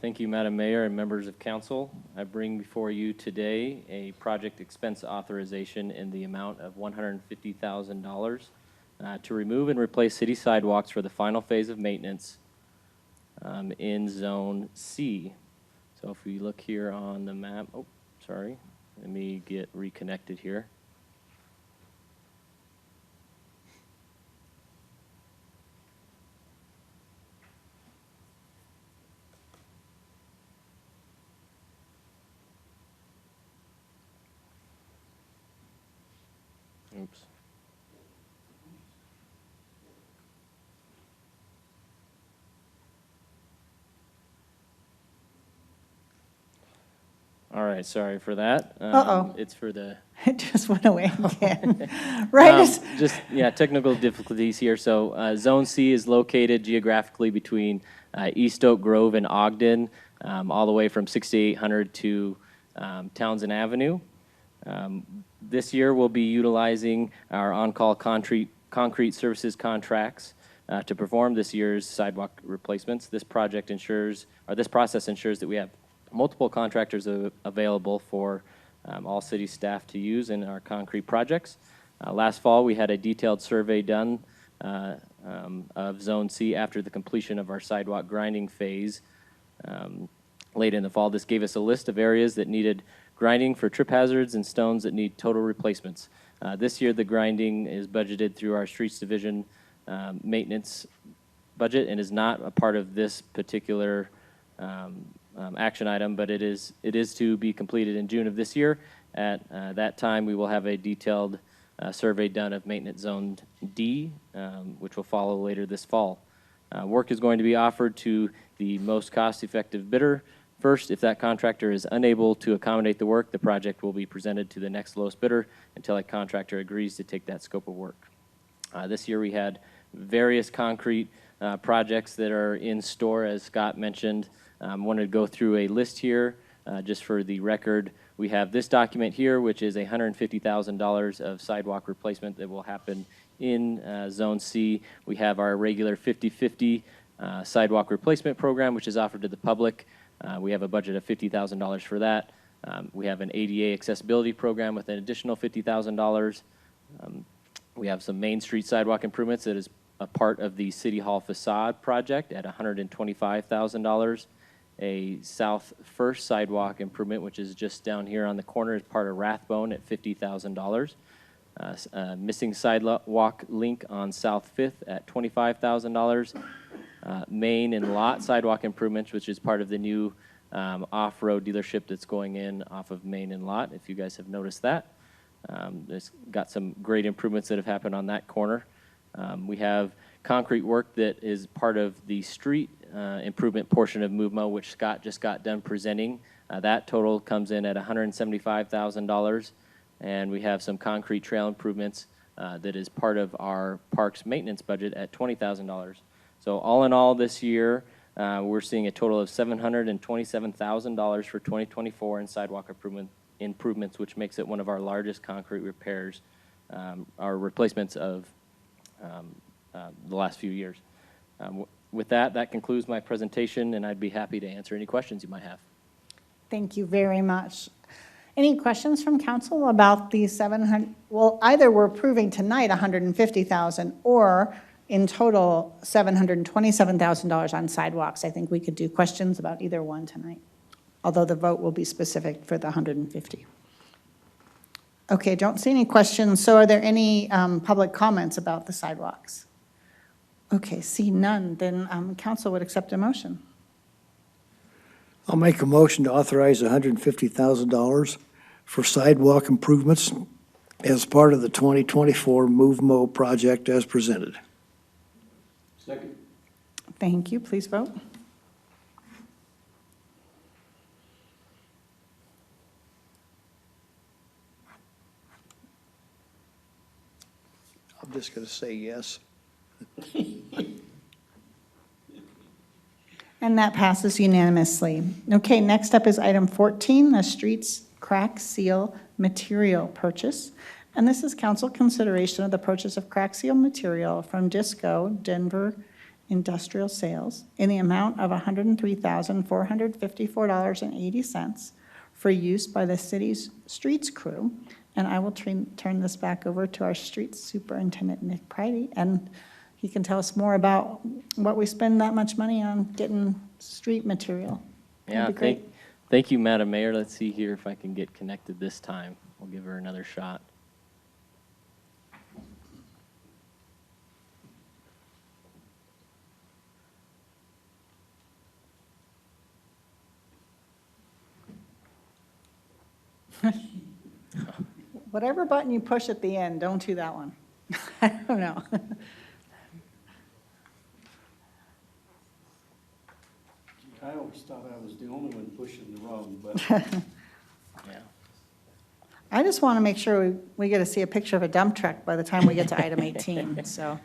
Thank you, Madam Mayor and members of council. I bring before you today a project expense authorization in the amount of $150,000 to remove and replace city sidewalks for the final phase of maintenance in Zone C. So if we look here on the map, oh, sorry, let me get reconnected here. Oops. All right, sorry for that. Uh-oh. It's for the... It just went away again. Right? Technical difficulties here. So Zone C is located geographically between East Oak Grove and Ogden, all the way from 6800 to Townsend Avenue. This year, we'll be utilizing our on-call concrete services contracts to perform this year's sidewalk replacements. This process ensures that we have multiple contractors available for all city staff to use in our concrete projects. Last fall, we had a detailed survey done of Zone C after the completion of our sidewalk grinding phase late in the fall. This gave us a list of areas that needed grinding for trip hazards and stones that need total replacements. This year, the grinding is budgeted through our Streets Division maintenance budget and is not a part of this particular action item, but it is to be completed in June of this year. At that time, we will have a detailed survey done of Maintenance Zone D, which will follow later this fall. Work is going to be offered to the most cost-effective bidder First, if that contractor is unable to accommodate the work, the project will be presented to the next lowest bidder until a contractor agrees to take that scope of work. This year we had various concrete projects that are in store, as Scott mentioned. Wanted to go through a list here just for the record. We have this document here, which is $150,000 of sidewalk replacement that will happen in Zone C. We have our regular 50-50 sidewalk replacement program, which is offered to the public. We have a budget of $50,000 for that. We have an ADA accessibility program with an additional $50,000. We have some Main Street sidewalk improvements that is a part of the City Hall facade project at $125,000. A South First sidewalk improvement, which is just down here on the corner, is part of Rathbone at $50,000. Missing sidewalk link on South Fifth at $25,000. Main and Lot sidewalk improvements, which is part of the new off-road dealership that's going in off of Main and Lot, if you guys have noticed that. There's got some great improvements that have happened on that corner. We have concrete work that is part of the street improvement portion of MoveMo, which Scott just got done presenting. That total comes in at $175,000. And we have some concrete trail improvements that is part of our parks maintenance budget at $20,000. So all in all this year, we're seeing a total of $727,000 for 2024 in sidewalk improvements, which makes it one of our largest concrete repairs, our replacements of the last few years. With that, that concludes my presentation, and I'd be happy to answer any questions you might have. Thank you very much. Any questions from council about the 700? Well, either we're approving tonight 150,000 or in total $727,000 on sidewalks. I think we could do questions about either one tonight, although the vote will be specific for the 150. Okay, don't see any questions. So are there any public comments about the sidewalks? Okay, see none, then council would accept a motion. I'll make a motion to authorize $150,000 for sidewalk improvements as part of the 2024 MoveMo project as presented. Second. Thank you. Please vote. I'm just going to say yes. And that passes unanimously. Okay, next up is item 14, the streets crack seal material purchase. And this is council consideration of the purchase of crack seal material from Disco Denver Industrial Sales in the amount of $103,454.80 for use by the city's streets crew. And I will turn this back over to our street superintendent, Nick Pridey, and he can tell us more about what we spend that much money on getting street material. Yeah, That'd be great. thank you, Madam Mayor. Let's see here if I can get connected this time. We'll give her another shot. Whatever button you push at the end, don't do that one. I don't know. I always thought I was the only one pushing the wrong button. Yeah. I just want to make sure we get to see a picture of a dump truck by the time we get to item 18, so.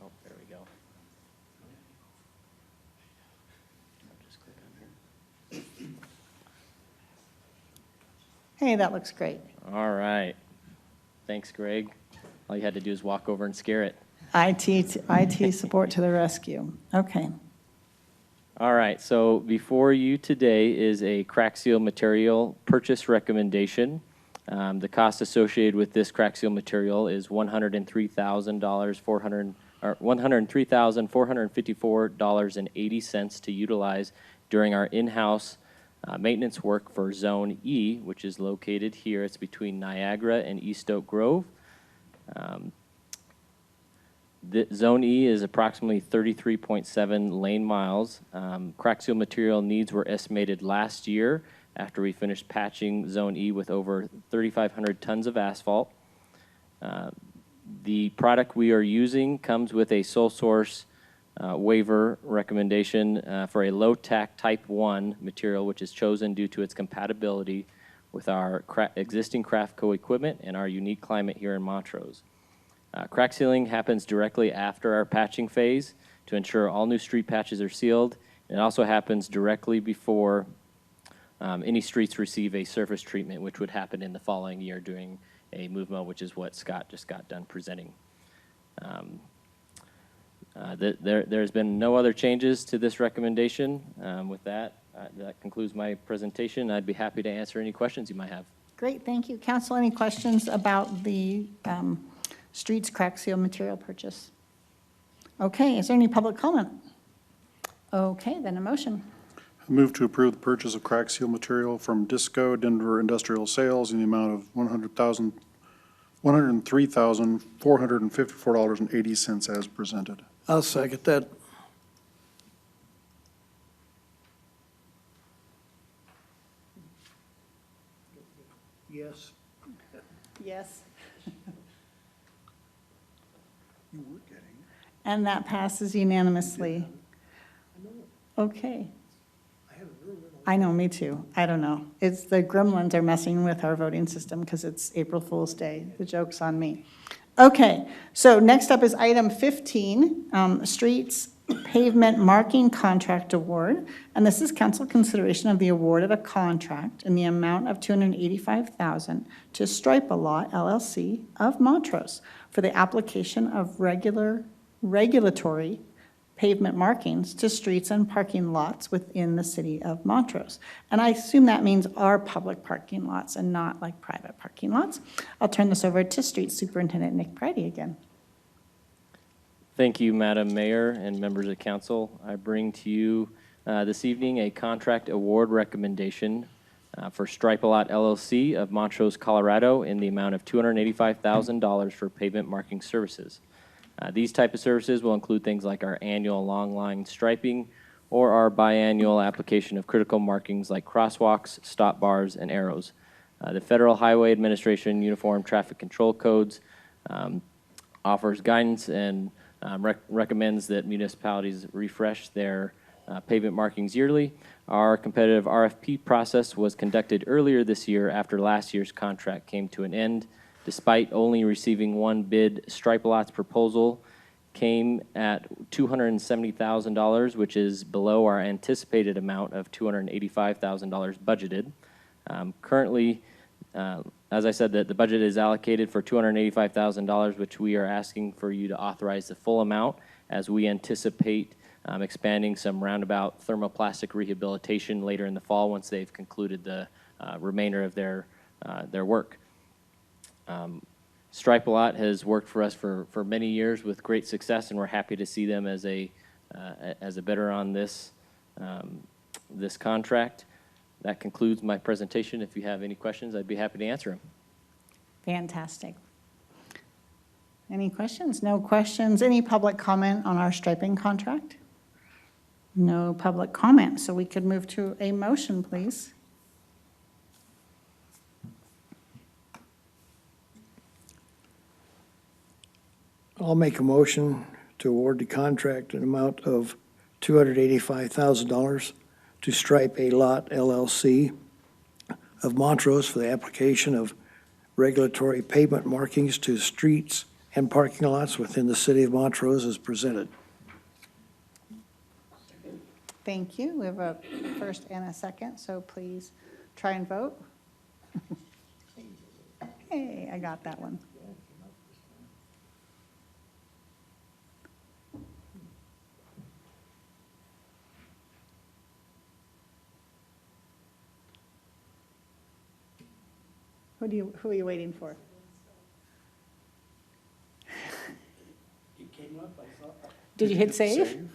Oh, there we go. I'll just click on here. Hey, that looks great. All right. Thanks, Greg. All you had to do is walk over and scare it. IT support to the rescue. Okay. All right, so before you today is a crack seal material purchase recommendation. The cost associated with this crack seal material is $103,454.80 to utilize during our in-house maintenance work for Zone E, which is located here. It's between Niagara and East Oak Grove. The Zone E is approximately 33.7 lane miles. Crack seal material needs were estimated last year after we finished patching Zone E with over 3,500 tons of asphalt. The product we are using comes with a sole source waiver recommendation for a low-tack Type 1 material, which is chosen due to its compatibility with our existing Craftco equipment and our unique climate here in Montrose. Crack sealing happens directly after our patching phase to ensure all new street patches are sealed. It also happens directly before any streets receive a surface treatment, which would happen in the following year during a MoveMo, which is what Scott just got done presenting. There's been no other changes to this recommendation. With that, that concludes my presentation. I'd be happy to answer any questions you might have. Great, thank you. Council, any questions about the streets crack seal material purchase? Okay, is there any public comment? Okay, then a motion. I move to approve the purchase of crack seal material from Disco Denver Industrial Sales in the amount of $103,454.80 as presented. I'll second that. Yes. Yes. You were getting. And that passes unanimously. Okay. I know, me too. I don't know. It's the gremlins are messing with our voting system because it's April Fool's Day. The joke's on me. Okay, so next up is item 15, Streets Pavement Marking Contract Award. And this is council consideration of the award of a contract in the amount of $285,000 to Stripe a Lot LLC of Montrose for the application of regulatory pavement markings to streets and parking lots within the city of Montrose. And I assume that means our public parking lots and not like private parking lots. I'll turn this over to Street Superintendent Nick Priddy again. Thank you, Madam Mayor and members of council. I bring to you this evening a contract award recommendation for Stripe a Lot LLC of Montrose, Colorado in the amount of $285,000 for pavement marking services. These type of services will include things like our annual long line striping or our biannual application of critical markings like crosswalks, stop bars, and arrows. The Federal Highway Administration Uniform Traffic Control Codes offers guidance and recommends that municipalities refresh their pavement markings yearly. Our competitive RFP process was conducted earlier this year after last year's contract came to an end. Despite only receiving one bid, Stripe a Lot's proposal came at $270,000, which is below our anticipated amount of $285,000 budgeted. Currently, as I said, the budget is allocated for $285,000, which we are asking for you to authorize the full amount as we anticipate expanding some roundabout thermoplastic rehabilitation later in the fall once they've concluded the remainder of their work. Stripe a Lot has worked for us for many years with great success, and we're happy to see them as a bidder on this this contract. That concludes my presentation. If you have any questions, I'd be happy to answer them. Fantastic. Any questions? No questions. Any public comment on our striping contract? No public comment, so we could move to a motion, please. I'll make a motion to award the contract an amount of $285,000 to Stripe a Lot LLC of Montrose for the application of regulatory pavement markings to streets and parking lots within the city of Montrose as presented. Thank you. We have a first and a second, so please try and vote. Hey, I got that one. Who are you waiting for? It came up, I thought. Did you hit save?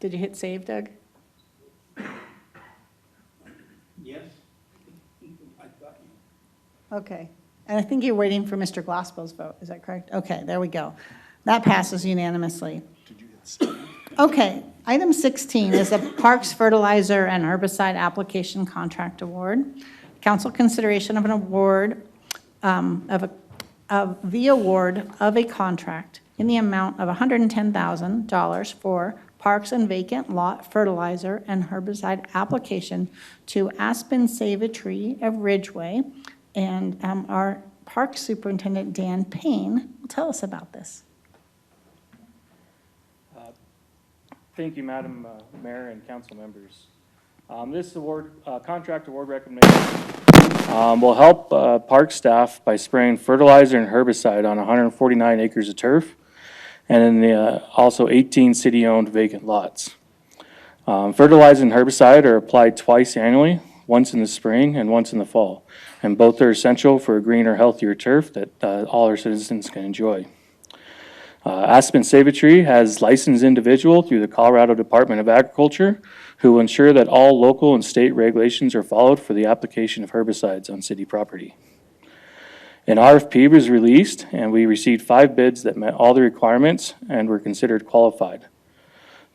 Did you hit save, Doug? Yes. I thought you. Okay. And I think you're waiting for Mr. Glassbow's vote. Is that correct? Okay, there we go. That passes unanimously. Did you hit save? Okay, item 16 is the Parks Fertilizer and Herbicide Application Contract Award. Council consideration of an award of the award of a contract in the amount of $110,000 for parks and vacant lot fertilizer and herbicide application to Aspen Save a Tree of Ridgeway. And our Park Superintendent, Dan Payne, will tell us about this. Thank you, Madam Mayor and council members. This award, contract award recommendation will help park staff by spraying fertilizer and herbicide on 149 acres of turf and in also 18 city-owned vacant lots. Fertilizer and herbicide are applied twice annually, once in the spring and once in the fall, and both are essential for a greener, healthier turf that all our citizens can enjoy. Aspen Save a Tree has licensed individual through the Colorado Department of Agriculture who will ensure that all local and state regulations are followed for the application of herbicides on city property. An RFP was released and we received 5 bids that met all the requirements and were considered qualified.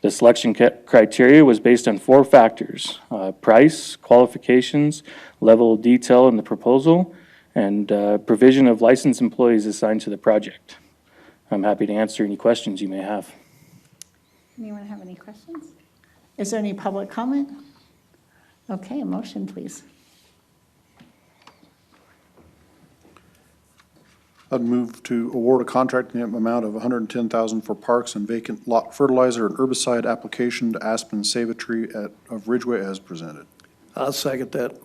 The selection criteria was based on 4 factors: price, qualifications, level of detail in the proposal, and provision of licensed employees assigned to the project. I'm happy to answer any questions you may have. Anyone have any questions? Is there any public comment? Okay, a motion, please. I'd move to award a contract in the amount of $110,000 for parks and vacant lot fertilizer and herbicide application to Aspen Save a Tree of Ridgeway as presented. I'll second that.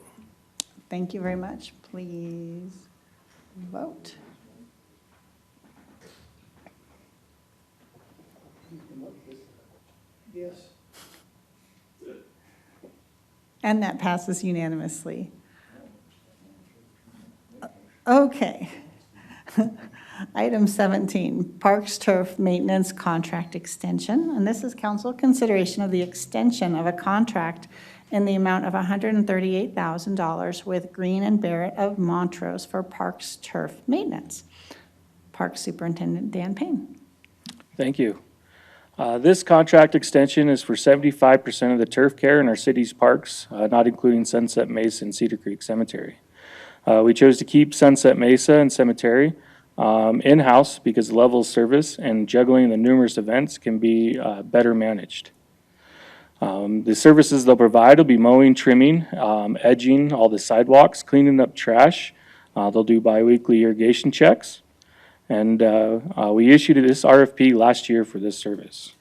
Thank you very much. Please vote. Yes. And that passes unanimously. Okay. Item 17, Parks Turf Maintenance Contract Extension. And this is council consideration of the extension of a contract in the amount of $138,000 with Green and Barrett of Montrose for Parks Turf Maintenance. Park Superintendent Dan Payne. Thank you. This contract extension is for 75% of the turf care in our city's parks, not including Sunset Mesa and Cedar Creek Cemetery. We chose to keep Sunset Mesa and Cemetery in-house because the level of service and juggling the numerous events can be better managed. The services they'll provide will be mowing, trimming, edging all the sidewalks, cleaning up trash. They'll do biweekly irrigation checks. And we issued this RFP last year for this service.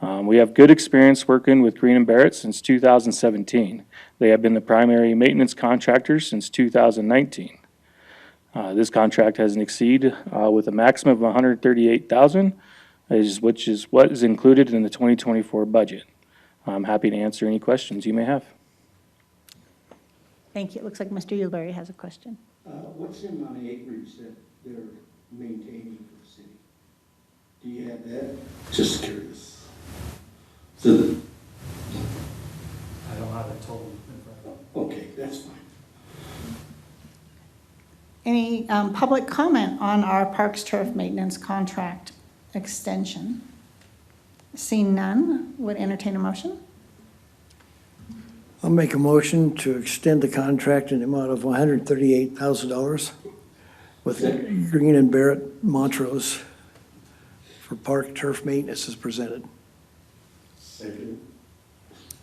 We have good experience working with Green and Barrett since 2017. They have been the primary maintenance contractor since 2019. This contract has an exceed with a maximum of $138,000, which is what is included in the 2024 budget. I'm happy to answer any questions you may have. Thank you. It looks like Mr. Uleberry has a question. What's the amount of acreage that they're maintaining for the city? Do you have that? Just curious. So I don't have it total in front of me. okay, that's fine. Any public comment on our Parks Turf Maintenance Contract extension? Seeing none, would entertain a motion? I'll make a motion to extend the contract in the amount of $138,000 with Green and Barrett Montrose for park turf maintenance as presented. Second.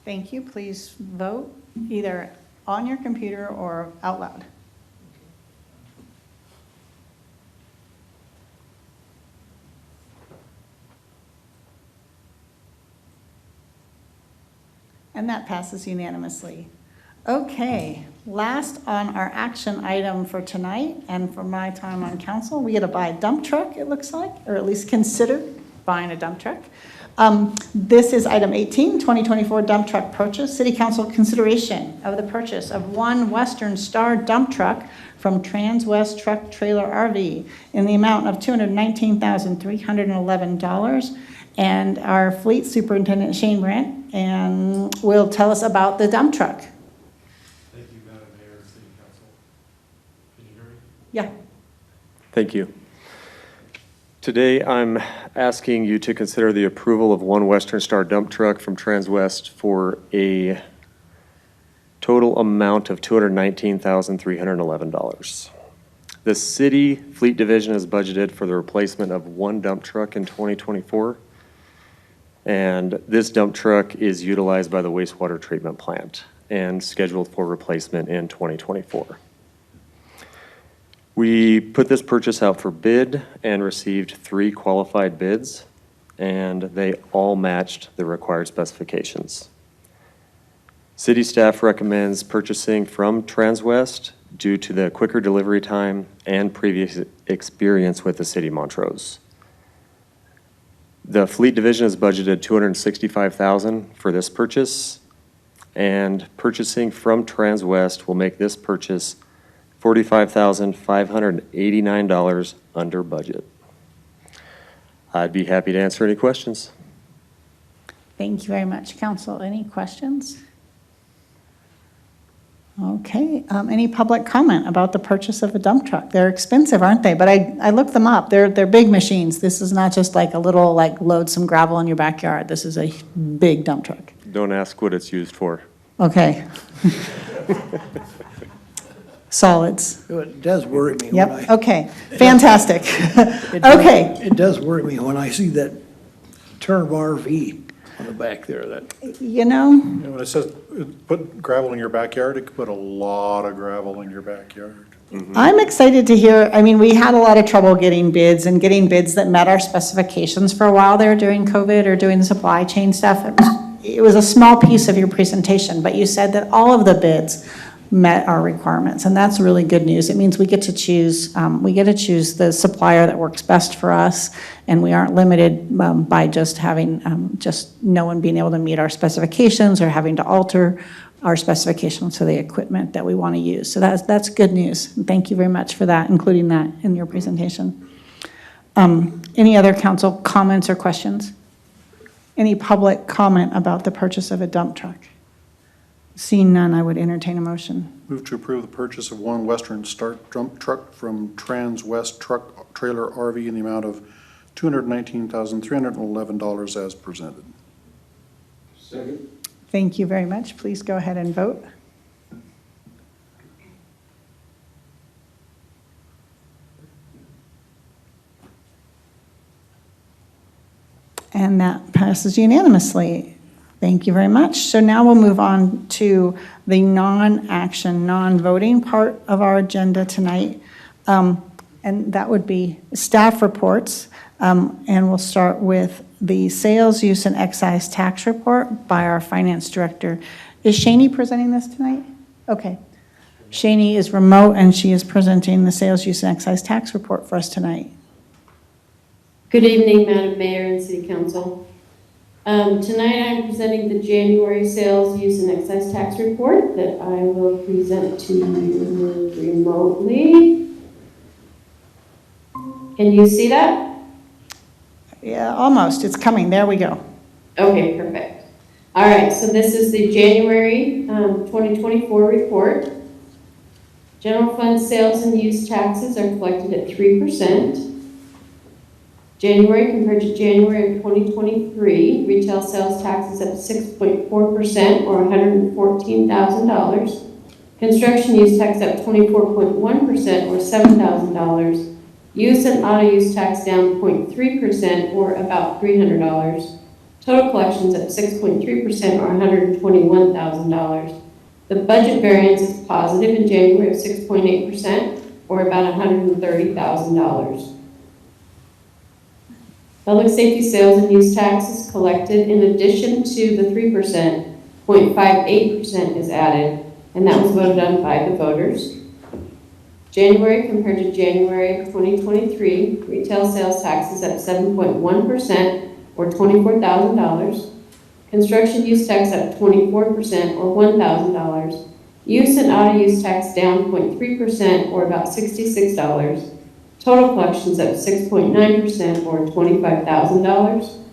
Thank you. Please vote either on your computer or out loud. And that passes unanimously. Okay, last on our action item for tonight and for my time on council, we get to buy a dump truck, it looks like, or at least consider buying a dump truck. This is item 18, 2024 dump truck purchase. City Council consideration of the purchase of one Western Star dump truck from Transwest Truck Trailer RV in the amount of $219,311. And our fleet superintendent, Shane Brandt, and will tell us about the dump truck. Thank you, Madam Mayor, City Council. Can you hear me? Yeah. Thank you. Today, I'm asking you to consider the approval of one Western Star dump truck from Transwest for a total amount of $219,311. The city fleet division is budgeted for the replacement of one dump truck in 2024. And this dump truck is utilized by the wastewater treatment plant and scheduled for replacement in 2024. We put this purchase out for bid and received 3 qualified bids, and they all matched the required specifications. City staff recommends purchasing from Transwest due to the quicker delivery time and previous experience with the city of Montrose. The fleet division is budgeted $265,000 for this purchase, and purchasing from Transwest will make this purchase $45,589 under budget. I'd be happy to answer any questions. Thank you very much, Council. Any questions? Okay, any public comment about the purchase of a dump truck? They're expensive, aren't they? But I looked them up. They're big machines. This is not just like a little, like, load some gravel in your backyard. This is a big dump truck. Don't ask what it's used for. Okay. Solids. It does worry me when Yep, okay, fantastic. It Okay. It does worry me when I see that term RV on the back there, that. You know, When it says put gravel in your backyard, it could put a lot of gravel in your backyard. I'm excited to hear, I mean, we had a lot of trouble getting bids and getting bids that met our specifications for a while there during COVID or doing the supply chain stuff. It was a small piece of your presentation, but you said that all of the bids met our requirements, and that's really good news. It means we get to choose the supplier that works best for us, and we aren't limited by just having, just no one being able to meet our specifications or having to alter our specifications for the equipment that we want to use. So that's good news. Thank you very much for that, including that in your presentation. Any other council comments or questions? Any public comment about the purchase of a dump truck? Seeing none, I would entertain a motion. Move to approve the purchase of one Western Star dump truck from Transwest Truck Trailer RV in the amount of $219,311 as presented. Second. Thank you very much. Please go ahead and vote. And that passes unanimously. Thank you very much. So now we'll move on to the non-action, non-voting part of our agenda tonight. And that would be staff reports. And we'll start with the sales use and excise tax report by our finance director. Is Shani presenting this tonight? Okay. Shani is remote and she is presenting the sales use and excise tax report for us tonight. Good evening, Madam Mayor and City Council. Tonight I'm presenting the January sales use and excise tax report that I will present to you remotely. Can you see that? Yeah, almost. It's coming. There we go. Okay, perfect. All right, so this is the January 2024 report. General fund sales and use taxes are collected at 3%. January compared to January of 2023, retail sales taxes up 6.4% or $114,000. Construction use tax up 24.1% or $7,000. Use and auto use tax down 0.3% or about $300. Total collections up 6.3% or $121,000. The budget variance is positive in January of 6.8% or about $130,000. Public safety sales and use taxes collected in addition to the 3%, 0.58% is added, and that was voted on by the voters. January compared to January of 2023, retail sales taxes up 7.1% or $24,000. Construction use tax up 24% or $1,000. Use and auto use tax down 0.3% or about $66. Total collections up 6.9% or $25,000.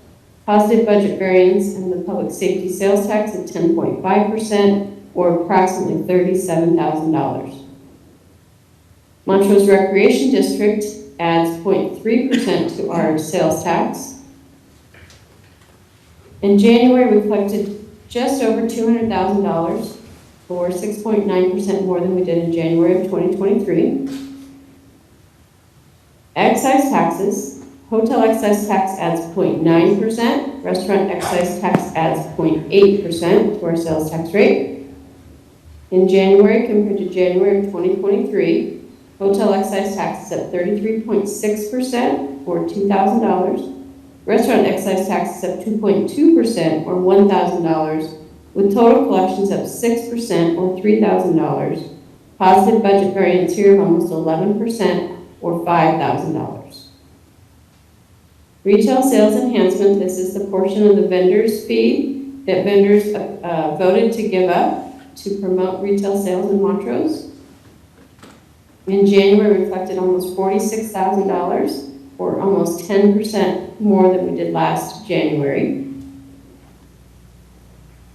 Positive budget variance in the public safety sales tax at 10.5% or approximately $37,000. Montrose Recreation District adds 0.3% to our sales tax. In January, we collected just over $200,000 or 6.9% more than we did in January of 2023. Excise taxes, hotel excise tax adds 0.9%, restaurant excise tax adds 0.8% to our sales tax rate. In January compared to January of 2023, hotel excise tax is at 33.6% or $2,000. Restaurant excise tax is up 2.2% or $1,000, with total collections up 6% or $3,000. Positive budget variance here of almost 11% or $5,000. Retail sales enhancement, this is the portion of the vendor's fee that vendors voted to give up to promote retail sales in Montrose. In January, reflected almost $46,000, or almost 10% more than we did last January.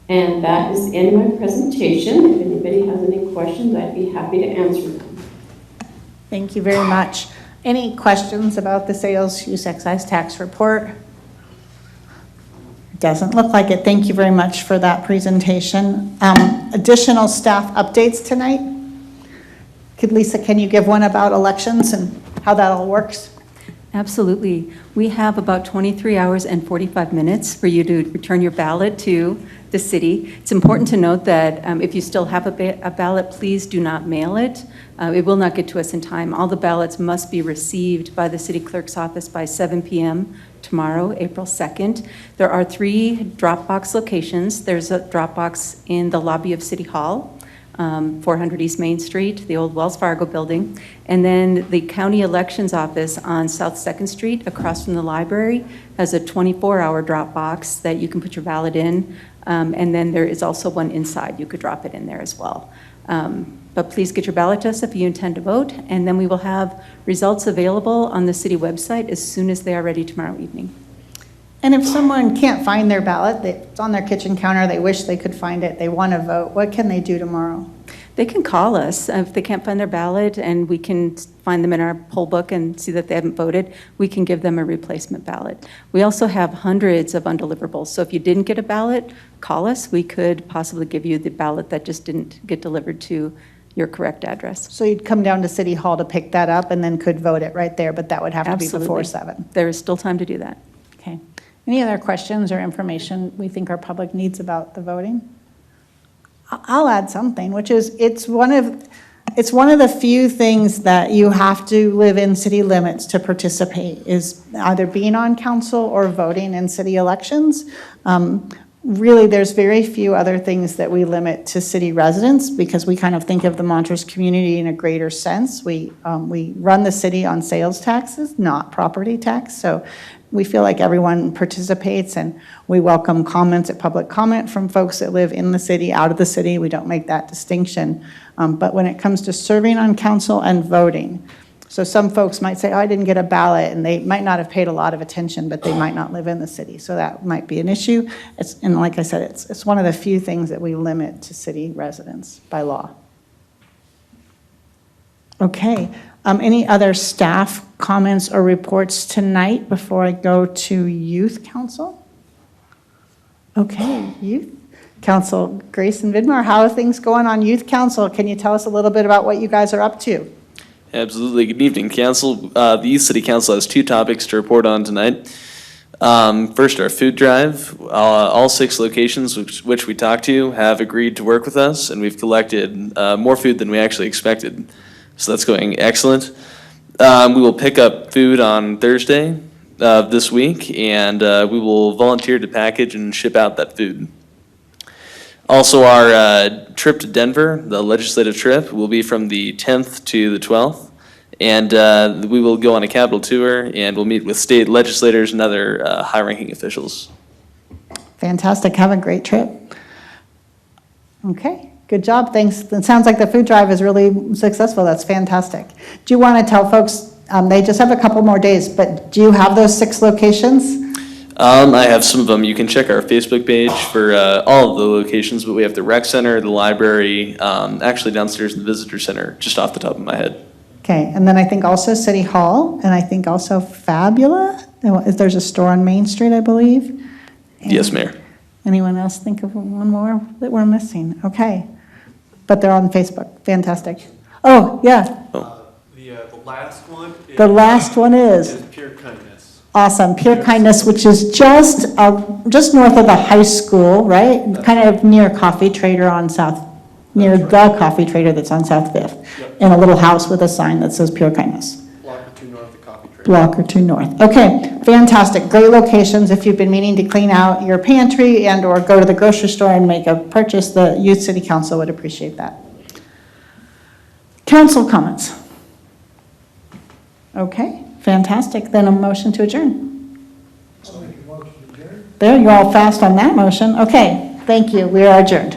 And that is the end of my presentation. If anybody has any questions, I'd be happy to answer them. Thank you very much. Any questions about the sales use excise tax report? Doesn't look like it. Thank you very much for that presentation. Additional staff updates tonight? Lisa, can you give one about elections and how that all works? Absolutely. We have about 23 hours and 45 minutes for you to return your ballot to the city. It's important to note that if you still have a ballot, please do not mail it. It will not get to us in time. All the ballots must be received by the city clerk's office by 7 p.m. tomorrow, April 2nd. There are 3 Dropbox locations. There's a Dropbox in the lobby of City Hall, 400 East Main Street, the old Wells Fargo building, and then the county elections office on South 2nd Street across from the library has a 24-hour drop box that you can put your ballot in, and then there is also one inside. You could drop it in there as well. But please get your ballot to us if you intend to vote, and then we will have results available on the city website as soon as they are ready tomorrow evening. And if someone can't find their ballot, it's on their kitchen counter, they wish they could find it, they want to vote, what can they do tomorrow? They can call us if they can't find their ballot, and we can find them in our poll book and see that they haven't voted. We can give them a replacement ballot. We also have hundreds of undeliverables, so if you didn't get a ballot, call us. We could possibly give you the ballot that just didn't get delivered to your correct address. So you'd come down to City Hall to pick that up and then could vote it right there, but that would have to be before Absolutely. 7. There is still time to do that. Okay. Any other questions or information we think our public needs about the voting? I'll add something, which is it's one of the few things that you have to live in city limits to participate, is either being on council or voting in city elections. Really, there's very few other things that we limit to city residents because we kind of think of the Montrose community in a greater sense. We run the city on sales taxes, not property tax. So we feel like everyone participates, and we welcome comments at public comment from folks that live in the city, out of the city. We don't make that distinction. But when it comes to serving on council and voting, so some folks might say, oh, I didn't get a ballot, and they might not have paid a lot of attention, but they might not live in the city. So that might be an issue. And like I said, it's one of the few things that we limit to city residents by law. Okay. Any other staff comments or reports tonight before I go to Youth Council? Okay, Youth Council, Grace and Vidmar, how are things going on Youth Council? Can you tell us a little bit about what you guys are up to? Absolutely. Good evening, Council. The Youth City Council has 2 topics to report on tonight. First, our food drive. All 6 locations which we talked to have agreed to work with us, and we've collected more food than we actually expected. So that's going excellent. We will pick up food on Thursday this week, and we will volunteer to package and ship out that food. Also, our trip to Denver, the legislative trip, will be from the 10th to the 12th. And we will go on a Capitol tour, and we'll meet with state legislators and other high-ranking officials. Fantastic. Have a great trip. Okay. Good job. Thanks. It sounds like the food drive is really successful. That's fantastic. Do you want to tell folks, they just have a couple more days, but do you have those 6 locations? I have some of them. You can check our Facebook page for all of the locations, but we have the rec center, the library, actually downstairs in the visitor center, just off the top of my head. Okay, and then I think also City Hall, and I think also Fabula. There's a store on Main Street, I believe. And yes, Mayor. Anyone else think of one more that we're missing? Okay, but they're on Facebook. Fantastic. Oh, yeah. Oh. The last one is. The last one is? Pure kindness. Awesome. Pure Kindness, which is just north of the high school, right? Kind of near Coffee Trader on near the Coffee Trader that's on South Fifth. Yep. In a little house with a sign that says Pure Kindness. Block or two north of Coffee Trader. Block or two north. Okay, fantastic. Great locations. If you've been meaning to clean out your pantry and or go to the grocery store and make a purchase, the Youth City Council would appreciate that. Council comments. Okay, fantastic. Then a motion to adjourn. There, you're all fast on that motion. Okay, thank you. We are adjourned.